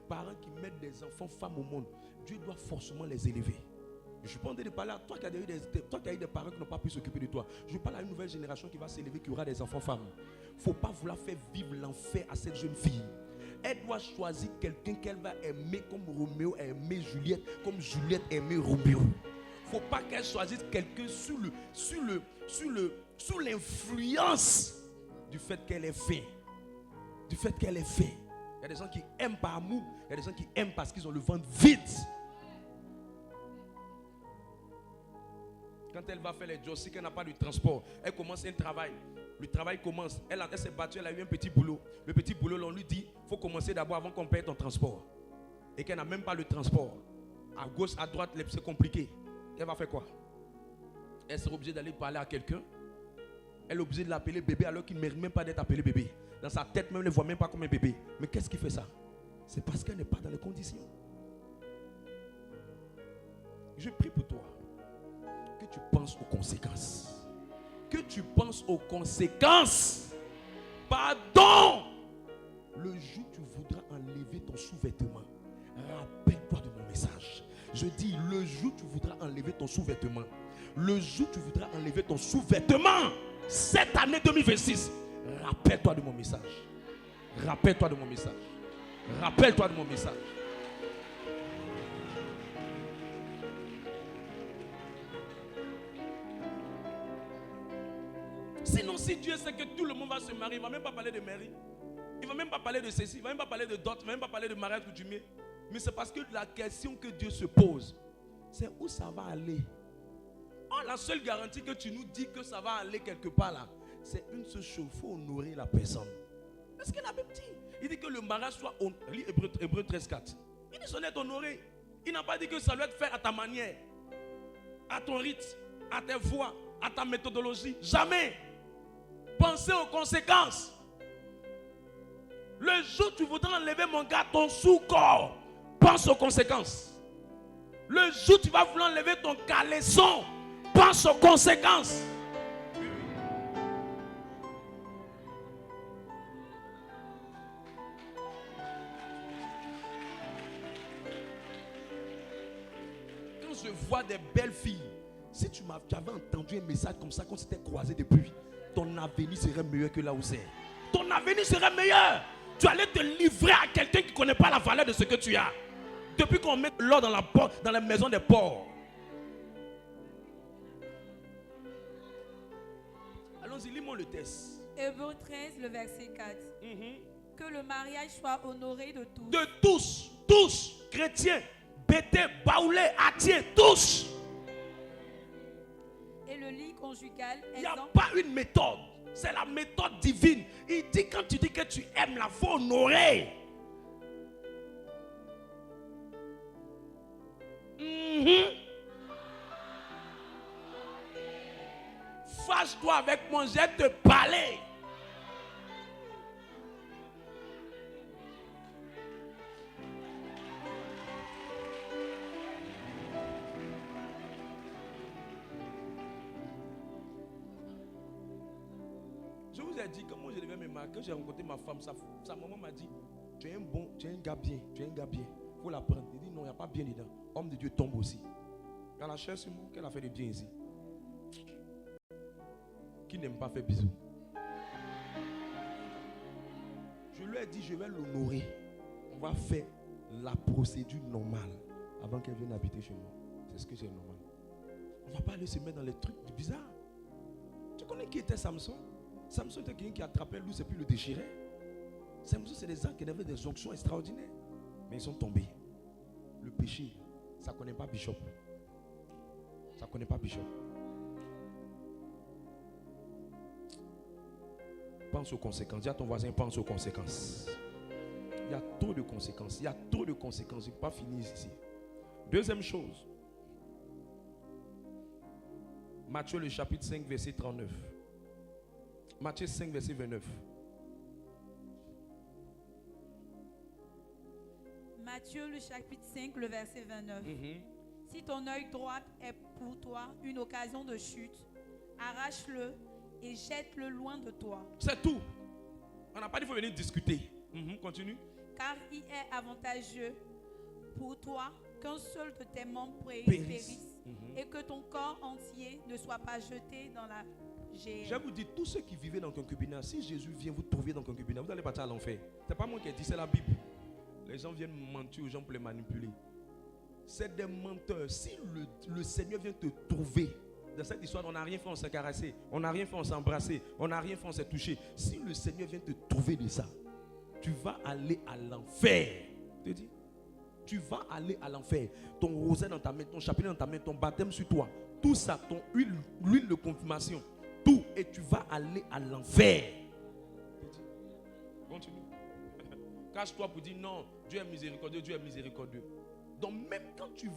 parents qui mettent des enfants femmes au monde, Dieu doit forcément les élever. Je ne suis pas en train de parler à toi qui as eu des parents qui n'ont pas pu s'occuper de toi. Je parle à une nouvelle génération qui va s'élever, qui aura des enfants femmes. Il ne faut pas vouloir faire vivre l'enfer à cette jeune fille. Elle doit choisir quelqu'un qu'elle va aimer comme Roméo a aimé Juliette, comme Juliette a aimé Roméo. Il ne faut pas qu'elle choisisse quelqu'un sous l'influence du fait qu'elle est faite. Du fait qu'elle est faite. Il y a des gens qui aiment par amour, il y a des gens qui aiment parce qu'ils ont le ventre vide. Quand elle va faire les jobs, si elle n'a pas de transport, elle commence un travail. Le travail commence. Elle s'est battue, elle a eu un petit boulot. Le petit boulot, on lui dit, il faut commencer d'abord avant qu'on paye ton transport. Et qu'elle n'a même pas le transport. À gauche, à droite, c'est compliqué. Elle va faire quoi? Elle sera obligée d'aller parler à quelqu'un. Elle est obligée de l'appeler bébé alors qu'il ne mérite même pas d'être appelé bébé. Dans sa tête même, elle ne le voit même pas comme un bébé. Mais qu'est-ce qui fait ça? C'est parce qu'elle n'est pas dans les conditions. Je prie pour toi. Que tu penses aux conséquences. Que tu penses aux conséquences. Pardon. Le jour où tu voudras enlever ton sous-vêtement, rappelle-toi de mon message. Je dis, le jour où tu voudras enlever ton sous-vêtement, le jour où tu voudras enlever ton sous-vêtement, cette année 2026, Rappelle-toi de mon message. Rappelle-toi de mon message. Rappelle-toi de mon message. Sinon, si Dieu sait que tout le monde va se marier, il ne va même pas parler de mairie. Il ne va même pas parler de ceci. Il ne va même pas parler de dot. Il ne va même pas parler de mariage coutumier. Mais c'est parce que la question que Dieu se pose, c'est où ça va aller. Oh, la seule garantie que tu nous dis que ça va aller quelque part là, c'est une seule chose. Il faut honorer la personne. C'est ce que la Bible dit. Il dit que le mariage soit honoré. Lis Hébreux 13:4. Il dit son être honoré. Il n'a pas dit que ça doit être fait à ta manière, à ton rythme, à tes voies, à ta méthodologie. Jamais. Pensez aux conséquences. Le jour où tu voudras enlever mon gars, ton sous-corps, pense aux conséquences. Le jour où tu vas vouloir enlever ton caleçon, pense aux conséquences. Quand je vois des belles filles, si tu avais entendu un message comme ça, quand tu t'es croisé depuis, ton avenir serait meilleur que là où c'est. Ton avenir serait meilleur. Tu allais te livrer à quelqu'un qui ne connaît pas la valeur de ce que tu as. Depuis qu'on met l'or dans la maison des porcs. Allons-y, lis-moi le texte. Hébreux 13, le verset 4. Que le mariage soit honoré de tous. De tous, tous, chrétiens, bêtés, baoulés, attiers, tous. Et le lit conjugal est... Il n'y a pas une méthode. C'est la méthode divine. Il dit quand tu dis que tu aimes, la faut honorer. Fâche-toi avec moi, je vais te parler. Je vous ai dit, comment je devais me marier, quand j'ai rencontré ma femme, sa maman m'a dit, tu es un gars bien, tu es un gars bien. Il faut l'apprendre. Il dit non, il n'y a pas bien dedans. Homme de Dieu tombe aussi. Quand la chair sur moi, qu'elle a fait de bien ici. Qui n'aime pas faire bisous. Je lui ai dit, je vais l'honorer. On va faire la procédure normale avant qu'elle vienne habiter chez moi. C'est ce que c'est normal. On ne va pas aller se mettre dans les trucs bizarres. Tu connais qui était Samson? Samson était quelqu'un qui attrapait l'ours et puis le déchirait. Samson, c'est des gens qui avaient des onctions extraordinaires. Mais ils sont tombés. Le péché, ça ne connaît pas Bishop. Ça ne connaît pas Bishop. Pense aux conséquences. Dis à ton voisin, pense aux conséquences. Il y a trop de conséquences. Il y a trop de conséquences. Il ne faut pas finir ici. Deuxième chose. Matthieu le chapitre 5, verset 39. Matthieu 5, verset 29. Matthieu le chapitre 5, le verset 29. Si ton œil droit est pour toi une occasion de chute, arrache-le et jette-le loin de toi. C'est tout. On n'a pas dit qu'il faut venir discuter. Continue. Car il est avantageux pour toi qu'un seul de tes membres périsse et que ton corps entier ne soit pas jeté dans la géhenne. Je vous dis, tous ceux qui vivaient dans le concubinat, si Jésus vient vous trouver dans le concubinat, vous allez partir à l'enfer. Ce n'est pas moi qui ai dit, c'est la Bible. Les gens viennent mentir aux gens pour les manipuler. C'est des menteurs. Si le Seigneur vient te trouver dans cette histoire, on n'a rien fait, on s'est caressé. On n'a rien fait, on s'est embrassé. On n'a rien fait, on s'est touché. Si le Seigneur vient te trouver de ça, tu vas aller à l'enfer. Je te dis, tu vas aller à l'enfer. Ton rosaire dans ta main, ton chapelet dans ta main, ton baptême sur toi, tout ça, ton l'huile de confirmation, tout, et tu vas aller à l'enfer. Continue. Cache-toi pour dire non, Dieu est miséricordieux, Dieu est miséricordieux. Donc même quand tu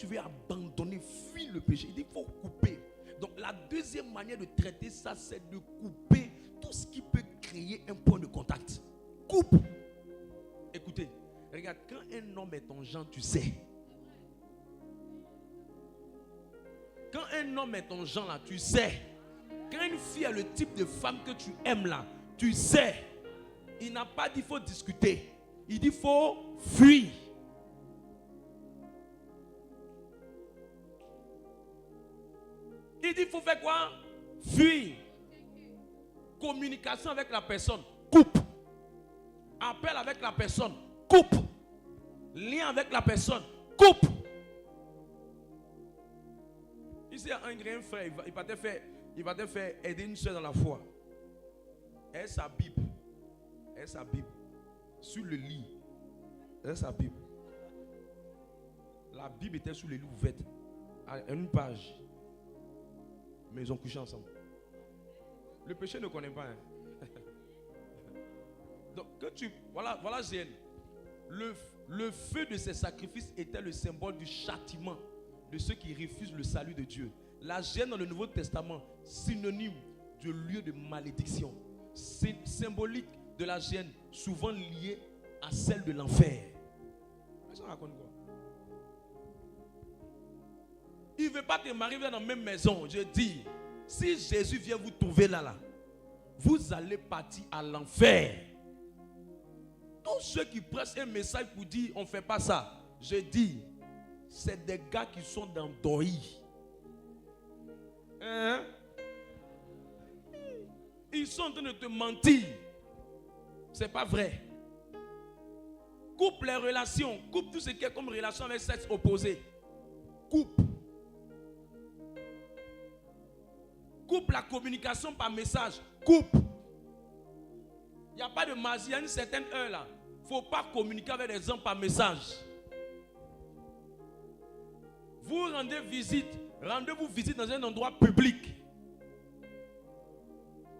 veux abandonner, fuir le péché, il dit qu'il faut couper. Donc la deuxième manière de traiter ça, c'est de couper tout ce qui peut créer un point de contact. Coupe. Écoutez, regarde, quand un homme est ton genre, tu sais. Quand un homme est ton genre là, tu sais. Quand une fille est le type de femme que tu aimes là, tu sais. Il n'a pas dit qu'il faut discuter. Il dit qu'il faut fuir. Il dit qu'il faut faire quoi? Fuir. Communication avec la personne, coupe. Appel avec la personne, coupe. Lien avec la personne, coupe. Ici, un grand frère, il va te faire aider une soeur dans la foi. Elle a sa Bible. Elle a sa Bible. Sur le lit. Elle a sa Bible. La Bible était sur le lit ouverte. À une page. Mais ils ont couché ensemble. Le péché ne connaît pas. Hein. Donc, voilà Zéen. Le feu de ces sacrifices était le symbole du châtiment de ceux qui refusent le salut de Dieu. La gêne dans le Nouveau Testament, synonyme de lieu de malédiction. C'est symbolique de la gêne, souvent liée à celle de l'enfer. Ça raconte quoi? Il ne veut pas te marier dans la même maison. Je dis, si Jésus vient vous trouver là, vous allez partir à l'enfer. Tous ceux qui pressent un message pour dire on ne fait pas ça, je dis, c'est des gars qui sont dans Doi. Hein? Ils sont en train de te mentir. C'est pas vrai. Coupe les relations. Coupe tout ce qui est comme relation avec sexe opposé. Coupe. Coupe la communication par message. Coupe. Il n'y a pas de magie. À une certaine heure là. Il ne faut pas communiquer avec les gens par message. Vous rendez-vous visite dans un endroit public.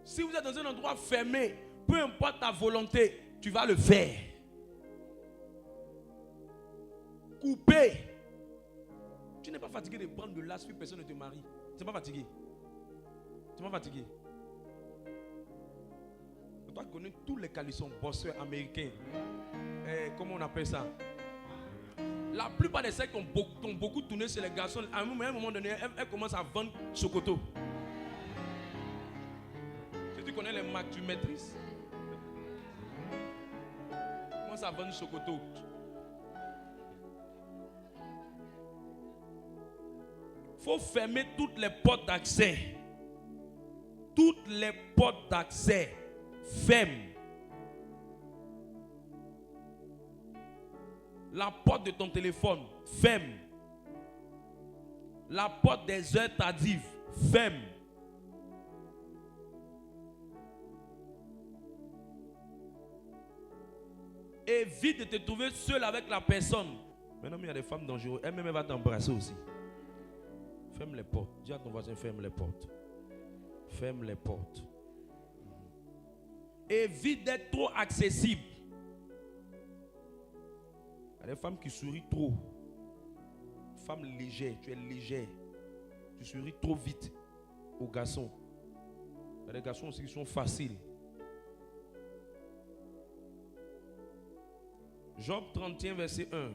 Si vous êtes dans un endroit fermé, peu importe ta volonté, tu vas le faire. Couper. Tu n'es pas fatigué de prendre de l'as, puis personne ne te marie. Tu n'es pas fatigué. Tu n'es pas fatigué. Tu dois connaître tous les calissons, bosseurs américains. Comment on appelle ça? La plupart des sectes ont beaucoup tourné sur les garçons. À un moment donné, elles commencent à vendre chocoto. Si tu connais les marques, tu maîtrises. Commence à vendre chocoto. Il faut fermer toutes les portes d'accès. Toutes les portes d'accès. Ferme. La porte de ton téléphone, ferme. La porte des heures tardives, ferme. Évite de te trouver seul avec la personne. Maintenant, il y a des femmes dangereuses. Elle-même va t'embrasser aussi. Ferme les portes. Dis à ton voisin, ferme les portes. Ferme les portes. Évite d'être trop accessible. Il y a des femmes qui sourient trop. Femme légère, tu es légère. Tu souris trop vite aux garçons. Il y a des garçons aussi qui sont faciles. Job 31, verset 1.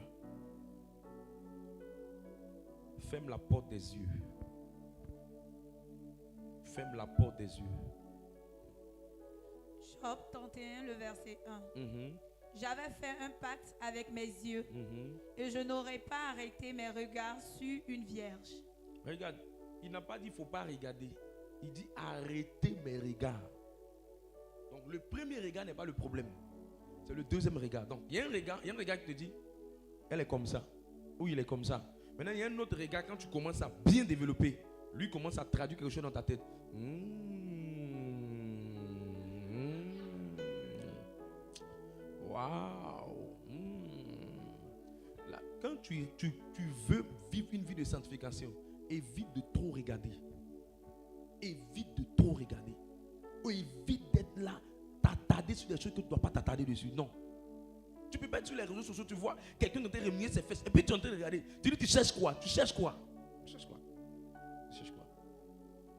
Ferme la porte des yeux. Ferme la porte des yeux. Job 31, le verset 1. J'avais fait un pacte avec mes yeux et je n'aurais pas arrêté mes regards sur une vierge. Regarde, il n'a pas dit il ne faut pas regarder. Il dit arrêtez mes regards. Donc le premier regard n'est pas le problème. C'est le deuxième regard. Donc il y a un regard qui te dit elle est comme ça. Ou il est comme ça. Maintenant il y a un autre regard quand tu commences à bien développer. Lui commence à traduire quelque chose dans ta tête. Waouh! Quand tu veux vivre une vie de sanctification, évite de trop regarder. Évite de trop regarder. Ou évite d'être là, t'attarder sur des choses que tu ne dois pas t'attarder dessus. Non. Tu peux pas être sur les réseaux sociaux, tu vois quelqu'un qui te remuer ses fesses, et puis tu es en train de regarder. Tu dis, tu cherches quoi? Tu cherches quoi? Tu cherches quoi? Tu cherches quoi?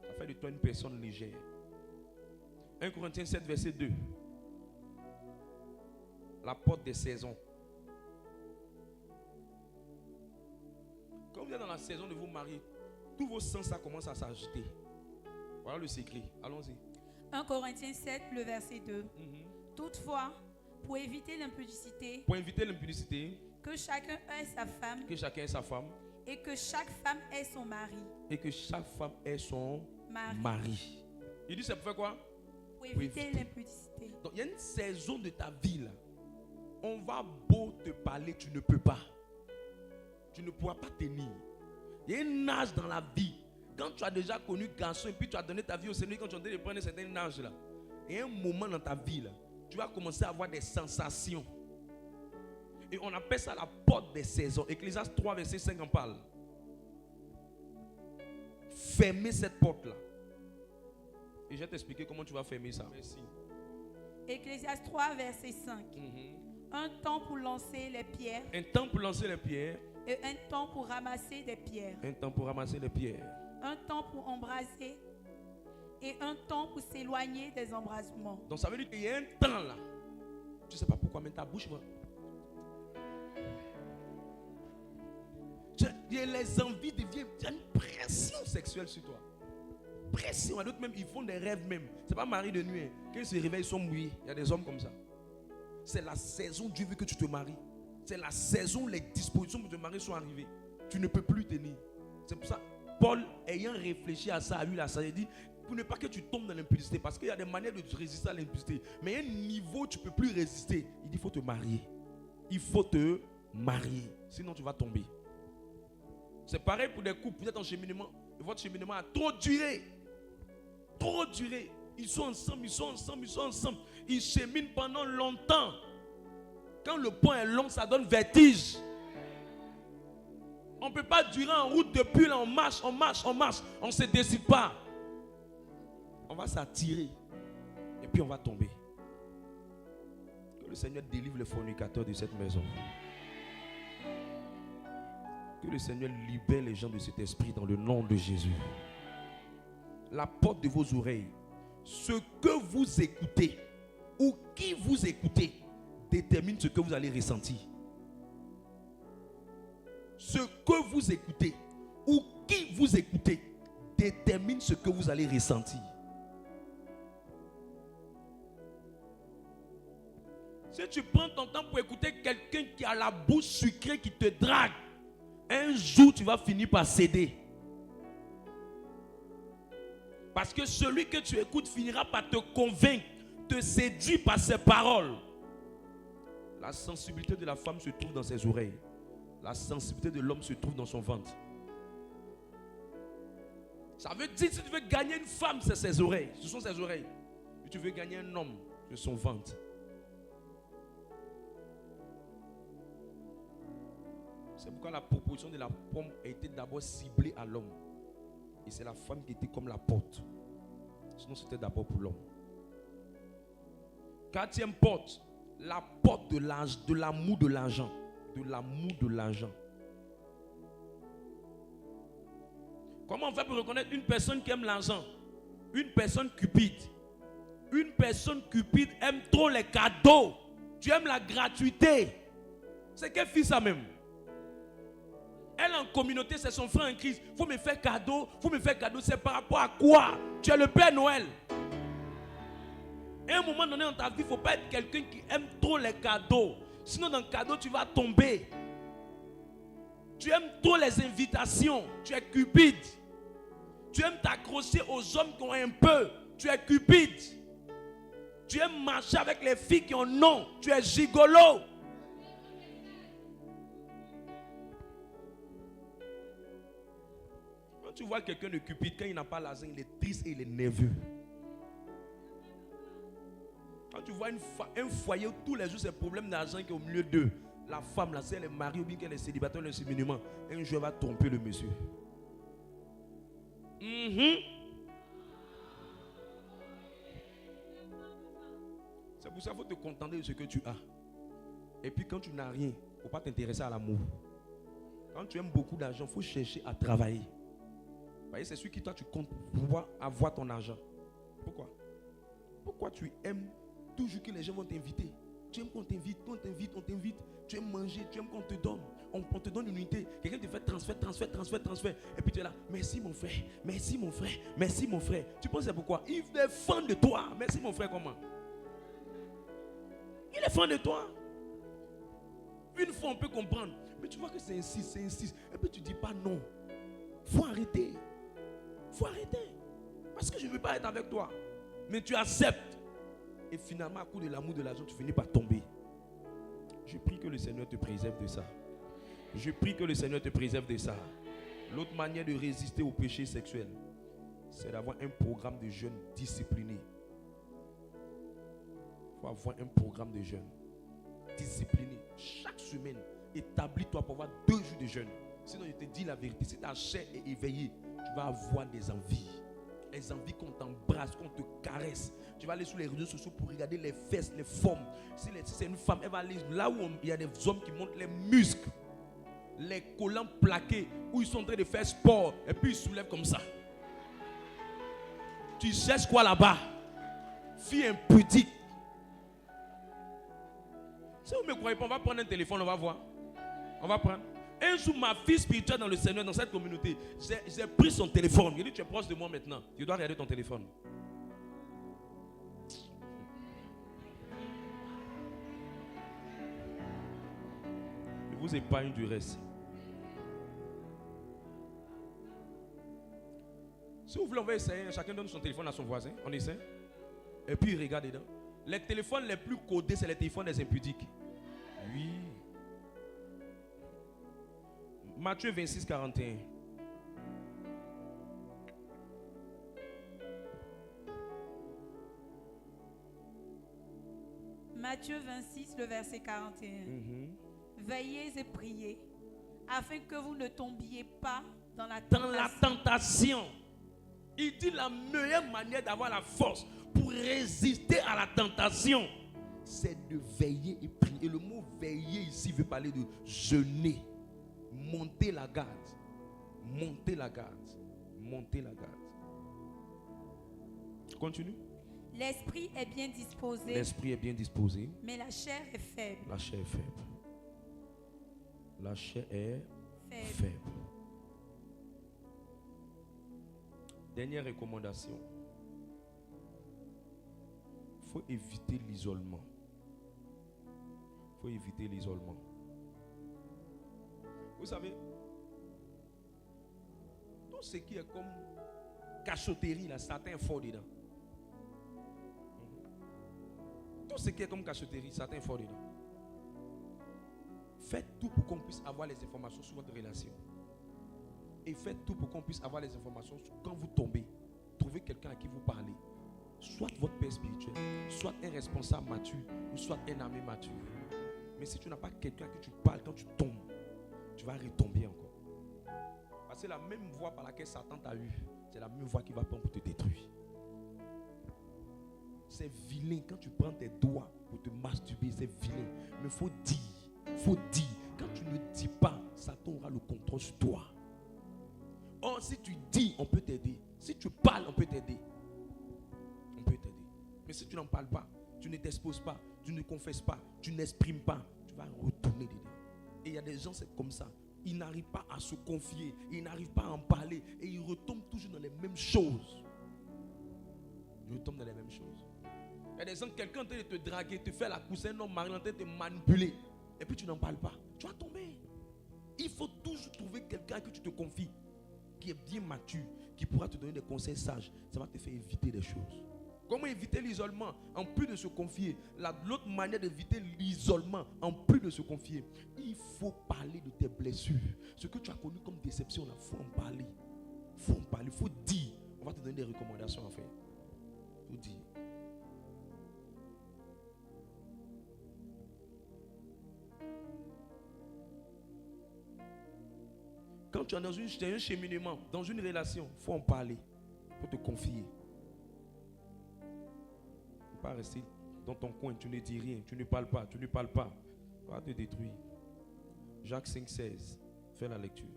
Ça fait de toi une personne légère. 1 Corinthiens 7, verset 2. La porte des saisons. Quand vous êtes dans la saison de vous marier, tous vos sens ça commence à s'agiter. Voilà le secret. Allons-y. 1 Corinthiens 7, le verset 2. Toutefois, pour éviter l'impudicité, que chacun ait sa femme, et que chaque femme ait son mari. Et que chaque femme ait son mari. Il dit c'est pour faire quoi? Pour éviter l'impudicité. Donc il y a une saison de ta vie là. On va beau te parler, tu ne peux pas. Tu ne pourras pas tenir. Il y a un âge dans la vie. Quand tu as déjà connu garçon et puis tu as donné ta vie au Seigneur, quand tu as de prendre un certain âge là, il y a un moment dans ta vie là, tu vas commencer à avoir des sensations. Et on appelle ça la porte des saisons. Ecclésiaste 3, verset 5 en parle. Fermez cette porte là. Et je vais t'expliquer comment tu vas fermer ça. Merci. Ecclésiaste 3, verset 5. Un temps pour lancer les pierres. Un temps pour lancer les pierres. Et un temps pour ramasser des pierres. Un temps pour ramasser les pierres. Un temps pour embraser. Et un temps pour s'éloigner des embrasements. Donc ça veut dire qu'il y a un temps là. Tu ne sais pas pourquoi, mais ta bouche va. Les envies deviennent. Il y a une pression sexuelle sur toi. Pression. À d'autres même, ils font des rêves même. C'est pas mari de nuit. Hein. Quand ils se réveillent, ils sont mouillés. Il y a des hommes comme ça. C'est la saison où Dieu veut que tu te maries. C'est la saison où les dispositions pour te marier sont arrivées. Tu ne peux plus tenir. C'est pour ça, Paul, ayant réfléchi à ça, a eu la sagesse, il dit, pour ne pas que tu tombes dans l'impudicité, parce qu'il y a des manières de résister à l'impudicité, mais il y a un niveau où tu ne peux plus résister. Il dit, il faut te marier. Il faut te marier. Sinon, tu vas tomber. C'est pareil pour des couples. Vous êtes en cheminement. Et votre cheminement a trop duré. Trop duré. Ils sont ensemble, ils sont ensemble, ils sont ensemble. Ils cheminent pendant longtemps. Quand le pont est long, ça donne vertige. On ne peut pas durer en route depuis là, on marche. On ne se décide pas. On va s'attirer. Et puis on va tomber. Que le Seigneur délivre les fornicateurs de cette maison. Que le Seigneur libère les gens de cet esprit dans le nom de Jésus. La porte de vos oreilles. Ce que vous écoutez ou qui vous écoutez détermine ce que vous allez ressentir. Ce que vous écoutez ou qui vous écoutez détermine ce que vous allez ressentir. Si tu prends ton temps pour écouter quelqu'un qui a la bouche sucrée qui te drague, un jour tu vas finir par céder. Parce que celui que tu écoutes finira par te convaincre, te séduire par ses paroles. La sensibilité de la femme se trouve dans ses oreilles. La sensibilité de l'homme se trouve dans son ventre. Ça veut dire que si tu veux gagner une femme, c'est ses oreilles. Ce sont ses oreilles. Si tu veux gagner un homme, c'est son ventre. C'est pourquoi la proposition de la pomme a été d'abord ciblée à l'homme. Et c'est la femme qui était comme la porte. Sinon, c'était d'abord pour l'homme. Quatrième porte, la porte de l'amour de l'argent. De l'amour de l'argent. Comment on fait pour reconnaître une personne qui aime l'argent? Une personne cupide. Une personne cupide aime trop les cadeaux. Tu aimes la gratuité. C'est quelle fille ça même? Elle en communauté, c'est son frère en crise. Il faut me faire cadeau. C'est par rapport à quoi? Tu es le Père Noël. À un moment donné dans ta vie, il ne faut pas être quelqu'un qui aime trop les cadeaux. Sinon, dans le cadeau, tu vas tomber. Tu aimes trop les invitations. Tu es cupide. Tu aimes t'accrocher aux hommes qui ont un peu. Tu es cupide. Tu aimes marcher avec les filles qui en ont. Tu es gigolo. Quand tu vois quelqu'un de cupide, quand il n'a pas l'argent, il est triste et il est nerveux. Quand tu vois un foyer où tous les jours c'est problème d'argent qui est au milieu d'eux, la femme, là, si elle est mariée ou bien qu'elle est célibataire, le séminement, un jour elle va tromper le monsieur. C'est pour ça qu'il faut te contenter de ce que tu as. Et puis quand tu n'as rien, il ne faut pas t'intéresser à l'amour. Quand tu aimes beaucoup d'argent, il faut chercher à travailler. Vous voyez, c'est celui qui toi tu comptes pour pouvoir avoir ton argent. Pourquoi? Pourquoi tu aimes toujours que les gens vont t'inviter? Tu aimes qu'on t'invite, on t'invite. Tu aimes manger, tu aimes qu'on te donne. On te donne une unité. Quelqu'un te fait transfert. Et puis tu es là, merci mon frère, merci mon frère, merci mon frère. Tu penses c'est pourquoi? Il est fan de toi. Merci mon frère, comment? Il est fan de toi. Une fois on peut comprendre. Mais tu vois que c'est insiste. Et puis tu dis pas non. Faut arrêter. Faut arrêter. Parce que je ne veux pas être avec toi. Mais tu acceptes. Et finalement, à cause de l'amour de l'argent, tu finis par tomber. Je prie que le Seigneur te préserve de ça. Je prie que le Seigneur te préserve de ça. L'autre manière de résister au péché sexuel, c'est d'avoir un programme de jeûne discipliné. Il faut avoir un programme de jeûne discipliné. Chaque semaine, établis-toi pour avoir 2 jours de jeûne. Sinon, je te dis la vérité, si ta chair est éveillée, tu vas avoir des envies. Les envies qu'on t'embrasse, qu'on te caresse. Tu vas aller sur les réseaux sociaux pour regarder les fesses, les formes. Si c'est une femme, elle va aller là où il y a des hommes qui montrent les muscles, les collants plaqués, où ils sont en train de faire sport, et puis ils soulèvent comme ça. Tu cherches quoi là-bas? Fille impudique. Si vous ne me croyez pas, on va prendre un téléphone, on va voir. On va prendre. Un jour, ma fille spirituelle dans le Seigneur, dans cette communauté, j'ai pris son téléphone. J'ai dit, tu es proche de moi maintenant. Tu dois regarder ton téléphone. Je vous épargne du reste. Si vous voulez, on va essayer. Chacun donne son téléphone à son voisin. On essaie. Et puis il regarde dedans. Les téléphones les plus codés, c'est les téléphones des impudiques. Oui. Matthieu 26, 41. Matthieu 26, le verset 41. Veillez et priez, afin que vous ne tombiez pas dans la tentation. Dans la tentation. Il dit la meilleure manière d'avoir la force pour résister à la tentation, c'est de veiller et prier. Et le mot veiller ici veut parler de jeûner. Monter la garde. Monter la garde. Monter la garde. Continue. L'esprit est bien disposé. L'esprit est bien disposé. Mais la chair est faible. La chair est faible. La chair est faible. Dernière recommandation. Il faut éviter l'isolement. Il faut éviter l'isolement. Vous savez, tout ce qui est comme cachotterie, là, Satan est fort dedans. Tout ce qui est comme cachotterie, Satan est fort dedans. Faites tout pour qu'on puisse avoir les informations sur votre relation. Et faites tout pour qu'on puisse avoir les informations quand vous tombez. Trouvez quelqu'un à qui vous parlez. Soit votre père spirituel, soit un responsable mature, ou soit un ami mature. Mais si tu n'as pas quelqu'un à qui tu parles quand tu tombes, tu vas retomber encore. Parce que la même voie par laquelle Satan t'a eu, c'est la même voie qui va prendre pour te détruire. C'est vilain quand tu prends tes doigts pour te masturber, c'est vilain. Mais il faut dire, quand tu ne dis pas, Satan aura le contrôle sur toi. Or, si tu dis, on peut t'aider. Si tu parles, on peut t'aider. On peut t'aider. Mais si tu n'en parles pas, tu ne t'exposes pas, tu ne confesses pas, tu n'exprimes pas, tu vas retourner dedans. Et il y a des gens, c'est comme ça. Ils n'arrivent pas à se confier, ils n'arrivent pas à en parler. Et ils retombent toujours dans les mêmes choses. Ils retombent dans les mêmes choses. Il y a des gens, quelqu'un est en train de te draguer, te faire la course, un homme marié en train de te manipuler. Et puis tu n'en parles pas. Tu vas tomber. Il faut toujours trouver quelqu'un à qui tu te confies, qui est bien mature, qui pourra te donner des conseils sages. Ça va te faire éviter des choses. Comment éviter l'isolement? En plus de se confier, l'autre manière d'éviter l'isolement, en plus de se confier, il faut parler de tes blessures. Ce que tu as connu comme déception, il faut en parler. Il faut en parler, il faut dire. On va te donner des recommandations à faire. Il faut dire. Quand tu es dans un cheminement, dans une relation, il faut en parler. Il faut te confier. Il ne faut pas rester dans ton coin, tu ne dis rien, tu ne parles pas, tu ne parles pas. Tu vas te détruire. Jacques 5,16. Fais la lecture.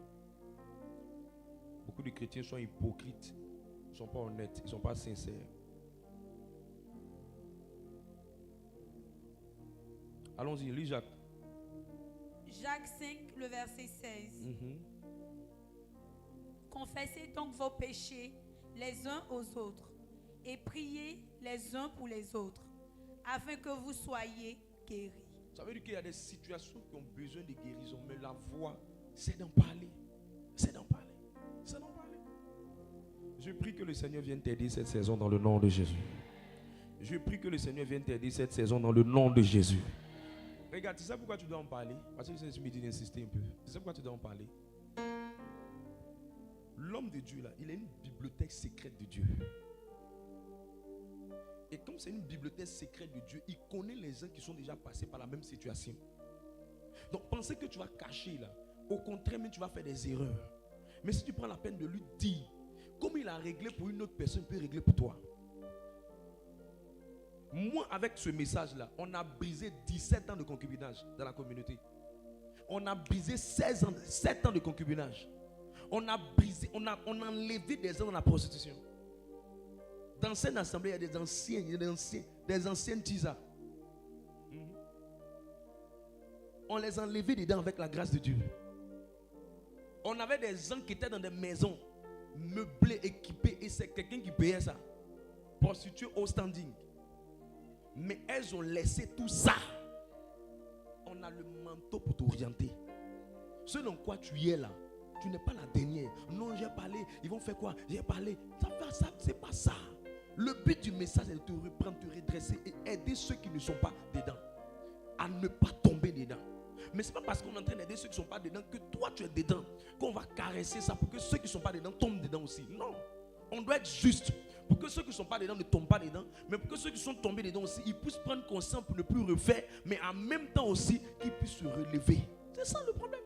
Beaucoup de chrétiens sont hypocrites. Ils ne sont pas honnêtes, ils ne sont pas sincères. Allons-y, lis Jacques. Jacques 5, le verset 16. Confessez donc vos péchés les uns aux autres et priez les uns pour les autres, afin que vous soyez guéris. Ça veut dire qu'il y a des situations qui ont besoin de guérison, mais la voie, c'est d'en parler. C'est d'en parler. C'est d'en parler. Je prie que le Seigneur vienne t'aider cette saison dans le nom de Jésus. Je prie que le Seigneur vienne t'aider cette saison dans le nom de Jésus. Regarde, tu sais pourquoi tu dois en parler? Parce que je me dis d'insister un peu. Tu sais pourquoi tu dois en parler? L'homme de Dieu là, il a une bibliothèque secrète de Dieu. Et comme c'est une bibliothèque secrète de Dieu, il connaît les gens qui sont déjà passés par la même situation. Donc penser que tu vas cacher là, au contraire, mais tu vas faire des erreurs. Mais si tu prends la peine de lui dire, comme il a réglé pour une autre personne, il peut régler pour toi. Moi, avec ce message-là, on a brisé 17 ans de concubinage dans la communauté. On a brisé 7 ans de concubinage. On a brisé, on a enlevé des gens dans la prostitution. Dans cette assemblée, il y a des anciennes tisas. On les a enlevés dedans avec la grâce de Dieu. On avait des gens qui étaient dans des maisons meublées, équipées, et c'est quelqu'un qui payait ça. Prostituées au standing. Mais elles ont laissé tout ça. On a le manteau pour t'orienter. Ce dans quoi tu es là, tu n'es pas la dernière. Non, j'ai parlé, ils vont faire quoi? J'ai parlé. Ça, c'est pas ça. Le but du message est de te reprendre, te redresser et aider ceux qui ne sont pas dedans à ne pas tomber dedans. Mais ce n'est pas parce qu'on est en train d'aider ceux qui ne sont pas dedans que toi tu es dedans qu'on va caresser ça pour que ceux qui ne sont pas dedans tombent dedans aussi. Non. On doit être juste pour que ceux qui ne sont pas dedans ne tombent pas dedans, mais pour que ceux qui sont tombés dedans aussi, ils puissent prendre conscience pour ne plus refaire, mais en même temps aussi qu'ils puissent se relever. C'est ça le problème.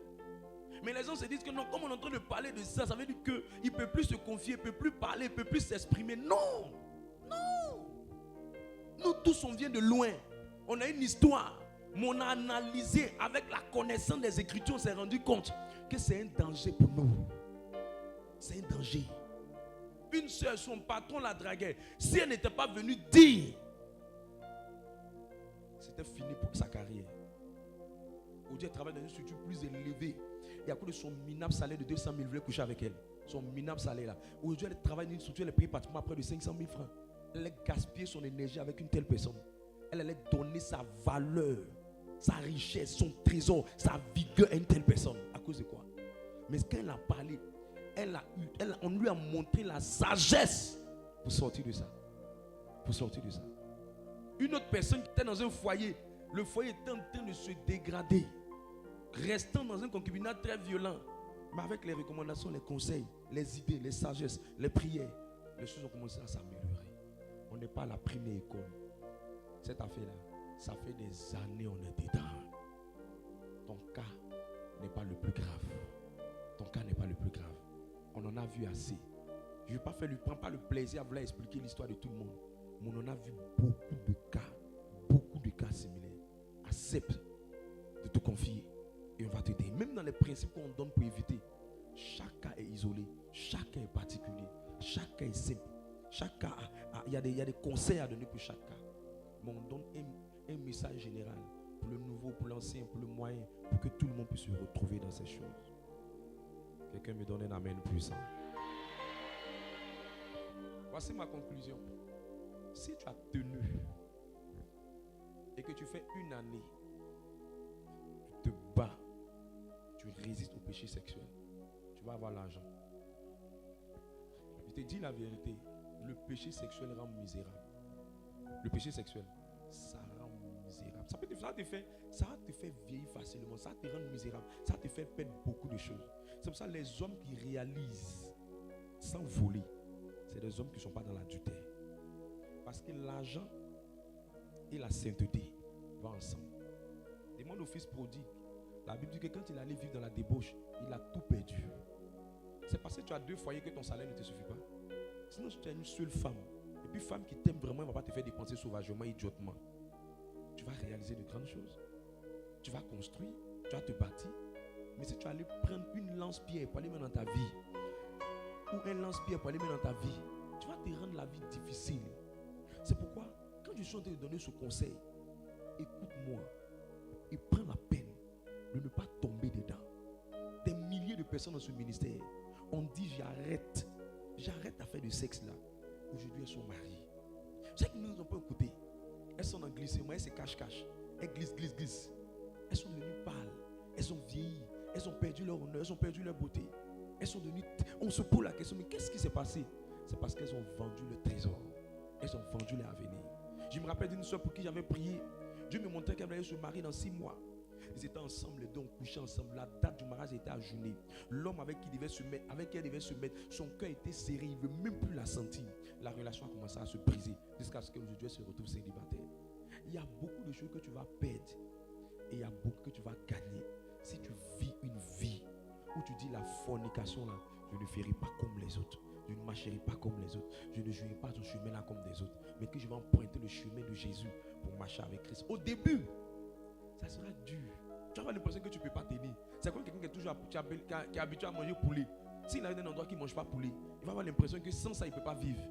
Mais les gens se disent que non, comme on est en train de parler de ça, ça veut dire qu'il ne peut plus se confier, il ne peut plus parler, il ne peut plus s'exprimer. Non. Non. Nous tous, on vient de loin. On a une histoire. Mais on a analysé avec la connaissance des Écritures, on s'est rendu compte que c'est un danger pour nous. C'est un danger. Une soeur, son patron la draguait. Si elle n'était pas venue dire, c'était fini pour sa carrière. Aujourd'hui, elle travaille dans une structure plus élevée. Et à cause de son minable salaire de 200 000, il voulait coucher avec elle. Son minable salaire là. Aujourd'hui, elle travaille dans une structure, elle est payée pratiquement à près de 500 000 francs. Elle a gaspillé son énergie avec une telle personne. Elle allait donner sa valeur, sa richesse, son trésor, sa vigueur à une telle personne. À cause de quoi? Mais quand elle a parlé, on lui a montré la sagesse pour sortir de ça. Pour sortir de ça. Une autre personne qui était dans un foyer, le foyer était en train de se dégrader, restant dans un concubinat très violent. Mais avec les recommandations, les conseils, les idées, les sagesses, les prières, les choses ont commencé à s'améliorer. On n'est pas à la première école. Cette affaire-là, ça fait des années on est dedans. Ton cas n'est pas le plus grave. Ton cas n'est pas le plus grave. On en a vu assez. Je ne prends pas le plaisir à vouloir expliquer l'histoire de tout le monde. Mais on en a vu beaucoup de cas similaires. Accepte de te confier et on va t'aider. Même dans les principes qu'on donne pour éviter, chaque cas est isolé, chaque cas est particulier, chaque cas est simple. Chaque cas, il y a des conseils à donner pour chaque cas. Mais on donne un message général pour le nouveau, pour l'ancien, pour le moyen, pour que tout le monde puisse se retrouver dans ces choses. Quelqu'un me donne un amen puissant. Voici ma conclusion. Si tu as tenu et que tu fais une année, tu te bats, tu résistes au péché sexuel, tu vas avoir l'argent. Je te dis la vérité, le péché sexuel rend misérable. Le péché sexuel, ça rend misérable. Ça te fait vieillir facilement, ça te rend misérable, ça te fait perdre beaucoup de choses. C'est pour ça que les hommes qui réalisent sans voler, c'est des hommes qui ne sont pas dans l'adultère. Parce que l'argent et la sainteté vont ensemble. Demande au fils prodigue. La Bible dit que quand il allait vivre dans la débauche, il a tout perdu. C'est parce que tu as 2 foyers que ton salaire ne te suffit pas. Sinon, si tu es une seule femme, et puis femme qui t'aime vraiment, elle ne va pas te faire dépenser sauvagement, idiotement. Tu vas réaliser de grandes choses. Tu vas construire, tu vas te bâtir. Mais si tu allais prendre une lance-pierre pour aller mettre dans ta vie, ou un lance-pierre pour aller mettre dans ta vie, tu vas te rendre la vie difficile. C'est pourquoi, quand je suis en train de donner ce conseil, écoute-moi et prends la peine de ne pas tomber dedans. Des milliers de personnes dans ce ministère ont dit j'arrête à faire du sexe là. Aujourd'hui elles sont mariées. Ceux qui ne nous ont pas écouté, elles sont en glissement, elles se cachent. Elles glissent. Elles sont devenues pâles, elles ont vieilli, elles ont perdu leur honneur, elles ont perdu leur beauté. Elles sont devenues. On se pose la question, mais qu'est-ce qui s'est passé? C'est parce qu'elles ont vendu le trésor. Elles ont vendu leur avenir. Je me rappelle d'une soeur pour qui j'avais prié. Dieu me montrait qu'elle allait se marier dans 6 mois. Ils étaient ensemble, les deux ont couché ensemble. La date du mariage était ajournée. L'homme avec qui devait se mettre, avec qui elle devait se mettre, son cœur était serré, il ne veut même plus la sentir. La relation a commencé à se briser jusqu'à ce qu'aujourd'hui elle se retrouve célibataire. Il y a beaucoup de choses que tu vas perdre et il y a beaucoup que tu vas gagner si tu vis une vie où tu dis la fornication là, je ne ferai pas comme les autres. Je ne marcherai pas comme les autres. Je ne jouerai pas ce chemin là comme des autres. Mais que je vais emprunter le chemin de Jésus pour marcher avec Christ. Au début, ça sera dur. Tu vas avoir l'impression que tu ne peux pas t'aider. C'est comme quelqu'un qui est toujours qui est habitué à manger poulet. S'il a un endroit qui ne mange pas poulet, il va avoir l'impression que sans ça, il ne peut pas vivre.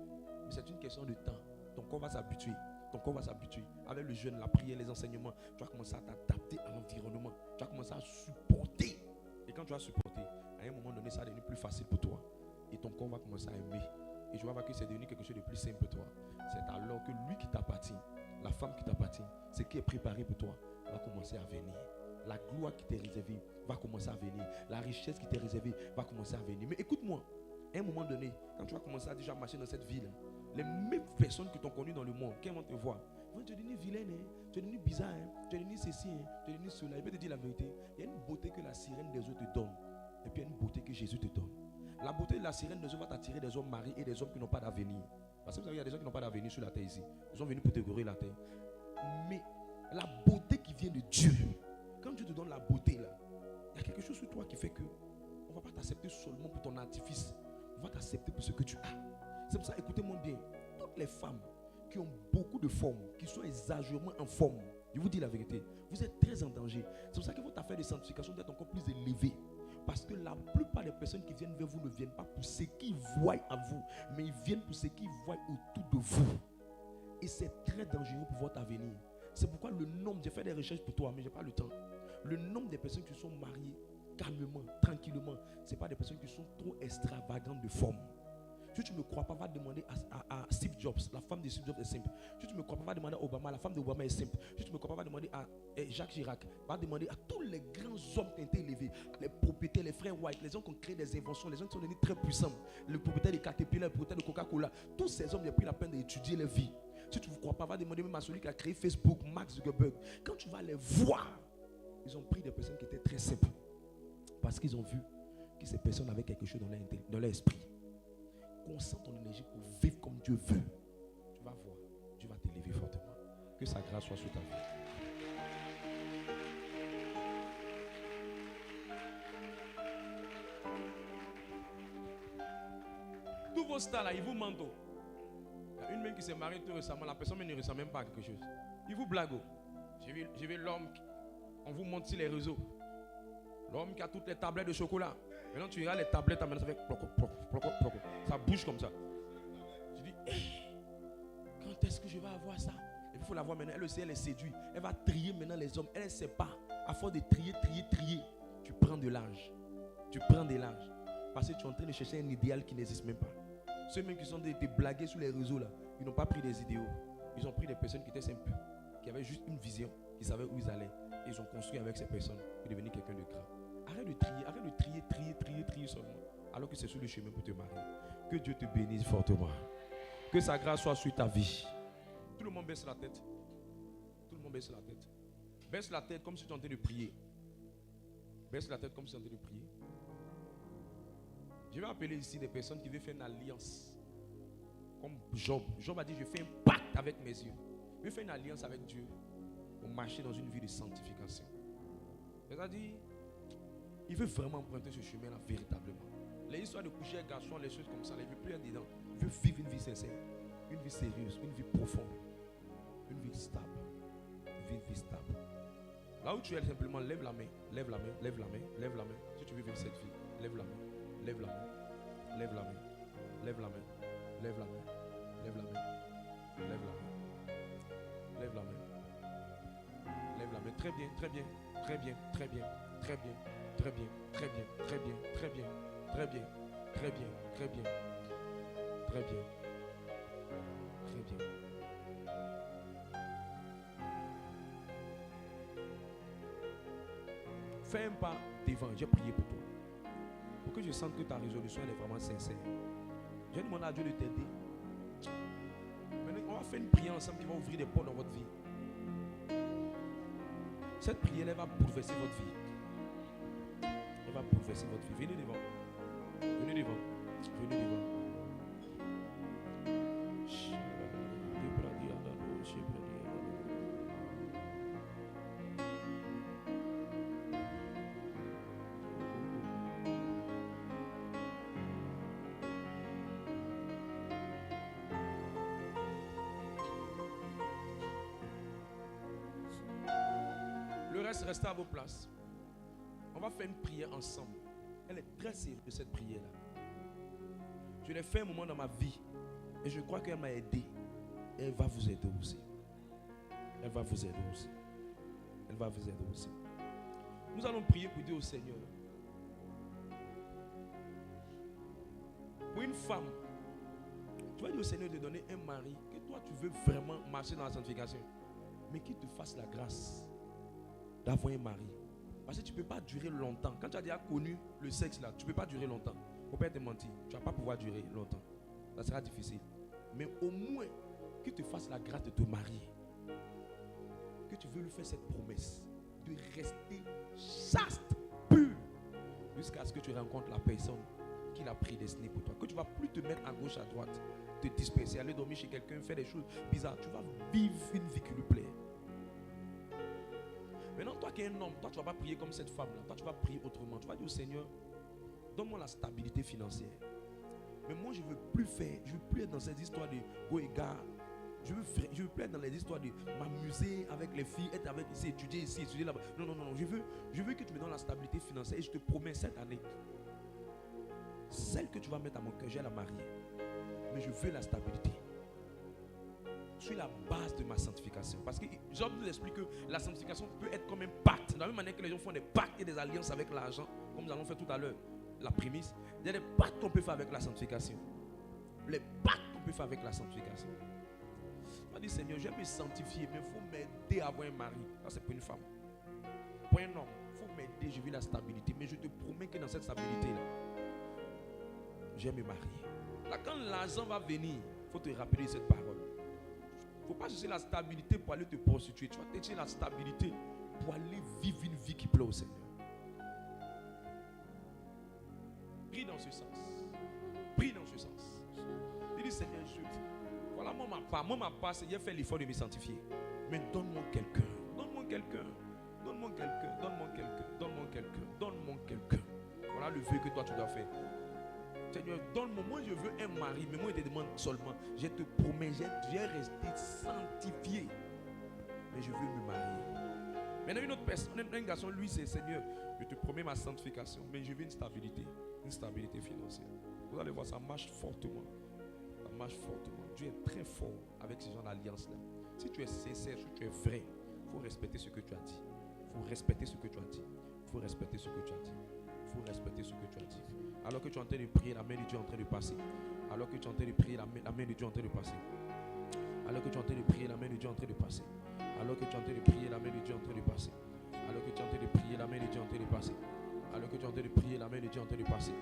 Mais c'est une question de temps. Ton corps va s'habituer. Ton corps va s'habituer. Avec le jeûne, la prière, les enseignements, tu vas commencer à t'adapter à l'environnement. Tu vas commencer à supporter. Et quand tu vas supporter, à un moment donné, ça va devenir plus facile pour toi. Et ton corps va commencer à aimer. Et tu vas voir que c'est devenu quelque chose de plus simple pour toi. C'est alors que lui qui t'appartient, la femme qui t'appartient, ce qui est préparé pour toi, va commencer à venir. La gloire qui t'est réservée va commencer à venir. La richesse qui t'est réservée va commencer à venir. Mais écoute-moi, à un moment donné, quand tu vas commencer à déjà marcher dans cette ville, les mêmes personnes que t'ont connues dans le monde, quand vont te voir, ils vont te dire vilaine, hein? Tu es devenu bizarre, hein? Tu es devenu ceci, hein? Tu es devenu cela. Je vais te dire la vérité. Il y a une beauté que la sirène des eaux te donne. Et puis il y a une beauté que Jésus te donne. La beauté de la sirène des eaux va t'attirer des hommes mariés et des hommes qui n'ont pas d'avenir. Parce que vous savez, il y a des gens qui n'ont pas d'avenir sur la terre ici. Ils sont venus pour décorer la terre. Mais la beauté qui vient de Dieu, quand Dieu te donne la beauté là, il y a quelque chose sur toi qui fait que on ne va pas t'accepter seulement pour ton artifice. On va t'accepter pour ce que tu as. C'est pour ça, écoutez-moi bien. Toutes les femmes qui ont beaucoup de formes, qui sont exagérément en forme, je vous dis la vérité, vous êtes très en danger. C'est pour ça que votre affaire de sanctification doit être encore plus élevée. Parce que la plupart des personnes qui viennent vers vous ne viennent pas pour ce qu'ils voient à vous, mais ils viennent pour ce qu'ils voient autour de vous. Et c'est très dangereux pour votre avenir. C'est pourquoi le nombre, j'ai fait des recherches pour toi, mais je n'ai pas le temps. Le nombre de personnes qui sont mariées calmement, tranquillement, ce n'est pas des personnes qui sont trop extravagantes de forme. Si tu ne me crois pas, va demander à Steve Jobs. La femme de Steve Jobs est simple. Si tu ne me crois pas, va demander à Obama. La femme d'Obama est simple. Si tu ne me crois pas, va demander à Jacques Chirac. Va demander à tous les grands hommes qui ont été élevés. Les propriétaires, les frères White, les gens qui ont créé des inventions, les gens qui sont devenus très puissants. Le propriétaire de Caterpillar, le propriétaire de Coca-Cola. Tous ces hommes, ils ont pris la peine d'étudier leur vie. Si tu ne me crois pas, va demander même à celui qui a créé Facebook, Mark Zuckerberg. Quand tu vas les voir, ils ont pris des personnes qui étaient très simples. Parce qu'ils ont vu que ces personnes avaient quelque chose dans leur esprit. Concentre ton énergie pour vivre comme Dieu veut. Tu vas voir, Dieu va t'élever fortement. Que sa grâce soit sur ta vie. Tous vos stars là, ils vous mentent. Il y a une même qui s'est mariée tout récemment, la personne ne ressent même pas à quelque chose. Ils vous blaguent. J'ai vu l'homme, on vous montre sur les réseaux. L'homme qui a toutes les tablettes de chocolat. Maintenant tu regardes les tablettes, ça fait ploc. Ça bouge comme ça. Je dis, quand est-ce que je vais avoir ça? Et puis il faut la voir maintenant. Elle aussi, elle est séduite. Elle va trier maintenant les hommes. Elle ne sait pas. À force de trier. Tu prends de l'âge. Tu prends de l'âge. Parce que tu es en train de chercher un idéal qui n'existe même pas. Ceux mêmes qui sont des blagués sur les réseaux là, ils n'ont pas pris des idéaux. Ils ont pris des personnes qui étaient simples, qui avaient juste une vision, qui savaient où ils allaient. Et ils ont construit avec ces personnes pour devenir quelqu'un de grand. Arrête de trier seulement. Alors que c'est sur le chemin pour te marier. Que Dieu te bénisse fortement. Que sa grâce soit sur ta vie. Tout le monde baisse la tête. Tout le monde baisse la tête. Baisse la tête comme si tu es en train de prier. Baisse la tête comme si tu es en train de prier. Je vais appeler ici des personnes qui veulent faire une alliance. Comme Job. Job a dit, je fais un pacte avec mes yeux. Je vais faire une alliance avec Dieu pour marcher dans une vie de sanctification. C'est-à-dire, il veut vraiment emprunter ce chemin-là véritablement. Les histoires de coucher avec garçon, les choses comme ça, il ne veut plus être dedans. Il veut vivre une vie sincère, une vie sérieuse, une vie profonde, une vie stable. Une vie stable. Là où tu es, simplement lève la main, lève la main, lève la main, lève la main. Si tu veux vivre cette vie, lève la main, lève la main, lève la main, lève la main, lève la main, lève la main, lève la main, lève la main, lève la main. Très bien, très bien, très bien, très bien, très bien. Très bien, très bien, très bien, très bien, très bien, très bien, très bien, très bien, très bien. Fais un pas devant, j'ai prié pour toi. Pour que je sente que ta résolution elle est vraiment sincère. J'ai demandé à Dieu de t'aider. Maintenant, on va va faire une prière ensemble qui va ouvrir des portes dans votre vie. Cette prière, elle va bouleverser votre vie. Elle va bouleverser votre vie. Venez devant. Venez devant. Venez devant. Le reste, restez à vos places. On va faire une prière ensemble. Elle est très sérieuse, cette prière-là. Je l'ai fait un moment dans ma vie. Et je crois qu'elle m'a aidé. Et elle va vous aider aussi. Elle va vous aider aussi. Elle va vous aider aussi. Nous allons prier pour dire au Seigneur. Pour une femme, tu vas dire au Seigneur de donner un mari que toi tu veux vraiment marcher dans la sanctification. Mais qu'il te fasse la grâce d'avoir un mari. Parce que tu ne peux pas durer longtemps. Quand tu as déjà connu le sexe là, tu ne peux pas durer longtemps. Il ne faut pas te mentir. Tu ne vas pas pouvoir durer longtemps. Ça sera difficile. Mais au moins, qu'il te fasse la grâce de te marier. Que tu veux lui faire cette promesse de rester chaste, pur, jusqu'à ce que tu rencontres la personne qui l'a prédestiné pour toi. Que tu ne vas plus te mettre à gauche, à droite, te disperser, aller dormir chez quelqu'un, faire des choses bizarres. Tu vas vivre une vie qui lui plaît. Maintenant, toi qui es un homme, toi tu ne vas pas prier comme cette femme-là. Toi tu vas prier autrement. Tu vas dire au Seigneur, donne-moi la stabilité financière. Mais moi je ne veux plus faire, je ne veux plus être dans cette histoire de go et gars. Je veux plus être dans les histoires de m'amuser avec les filles, être avec ici, étudier là-bas. Non, non, non, je veux que tu me donnes la stabilité financière. Et je te promets cette année, celle que tu vas mettre à mon cœur, je vais la marier. Mais je veux la stabilité. Sur la base de ma sanctification. Parce que Job nous explique que la sanctification peut être comme un pacte. De la même manière que les gens font des pactes et des alliances avec l'argent, comme nous allons faire tout à l'heure, la prémisse. Il y a des pactes qu'on peut faire avec la sanctification. Les pactes qu'on peut faire avec la sanctification. On dit Seigneur, je vais me sanctifier, mais il faut m'aider à avoir un mari. Ça c'est pour une femme. Pour un homme, il faut m'aider, je veux la stabilité. Mais je te promets que dans cette stabilité-là, je vais me marier. Là, quand l'argent va venir, il faut te rappeler cette parole. Il ne faut pas chercher la stabilité pour aller te prostituer. Tu vas chercher la stabilité pour aller vivre une vie qui plaît au Seigneur. Prie dans ce sens. Prie dans ce sens. Dis Seigneur, voilà, moi ma part, Seigneur, fais l'effort de me sanctifier. Mais donne-moi quelqu'un. Donne-moi quelqu'un. Donne-moi quelqu'un. Donne-moi quelqu'un. Donne-moi quelqu'un. Donne-moi quelqu'un. Voilà le vœu que toi tu dois faire. Seigneur, donne-moi, moi je veux un mari, mais moi je te demande seulement, je te promets, je vais rester sanctifié, mais je veux me marier. Maintenant une autre personne, un garçon, lui c'est Seigneur, je te promets ma sanctification, mais je veux une stabilité financière. Vous allez voir, ça marche fortement. Ça marche fortement. Dieu est très fort avec ce genre d'alliance-là. Si tu es sincère, si tu es vrai, il faut respecter ce que tu as dit. Il faut respecter ce que tu as dit. Il faut respecter ce que tu as dit. Il faut respecter ce que tu as dit. Alors que tu es en train de prier, la main de Dieu est en train de passer. Alors que tu es en train de prier, la main de Dieu est en train de passer. Alors que tu es en train de prier, la main de Dieu est en train de passer. Alors que tu es en train de prier, la main de Dieu est en train de passer. Alors que tu es en train de prier, la main de Dieu est en train de passer. Alors que tu es en train de prier, la main de Dieu est en train de passer.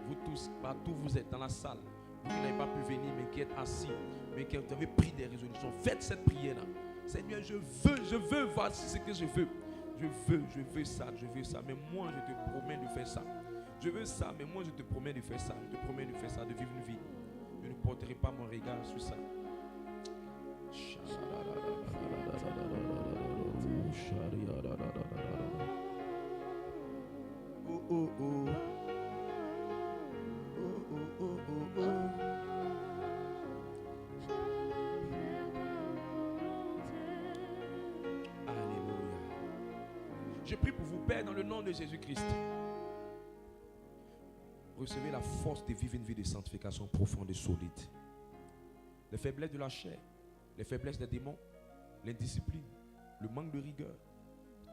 Vous tous, partout vous êtes dans la salle, vous qui n'avez pas pu venir, mais qui êtes assis, mais qui avez pris des résolutions, faites cette prière-là. Seigneur, je veux, voici ce que je veux. Je veux ça, mais moi je te promets de faire ça. Je veux ça, mais moi je te promets de faire ça. Je te promets de faire ça, de vivre une vie. Je ne porterai pas mon regard sur ça. Oh, oh, oh. Oh, oh, oh, oh, oh. Alléluia. Je prie pour vous, Père, dans le nom de Jésus-Christ. Recevez la force de vivre une vie de sanctification profonde et solide. Les faiblesses de la chair, les faiblesses des démons, l'indiscipline, le manque de rigueur,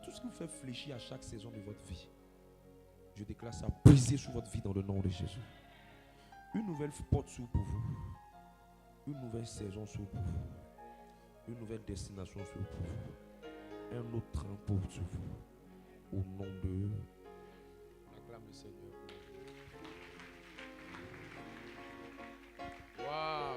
tout ce qui vous fait fléchir à chaque saison de votre vie, je déclare ça brisé sur votre vie dans le nom de Jésus. Une nouvelle porte s'ouvre pour vous. Une nouvelle saison s'ouvre pour vous. Une nouvelle destination s'ouvre pour vous. Un autre train pour sur vous. Au nom de... Acclame le Seigneur. Wow.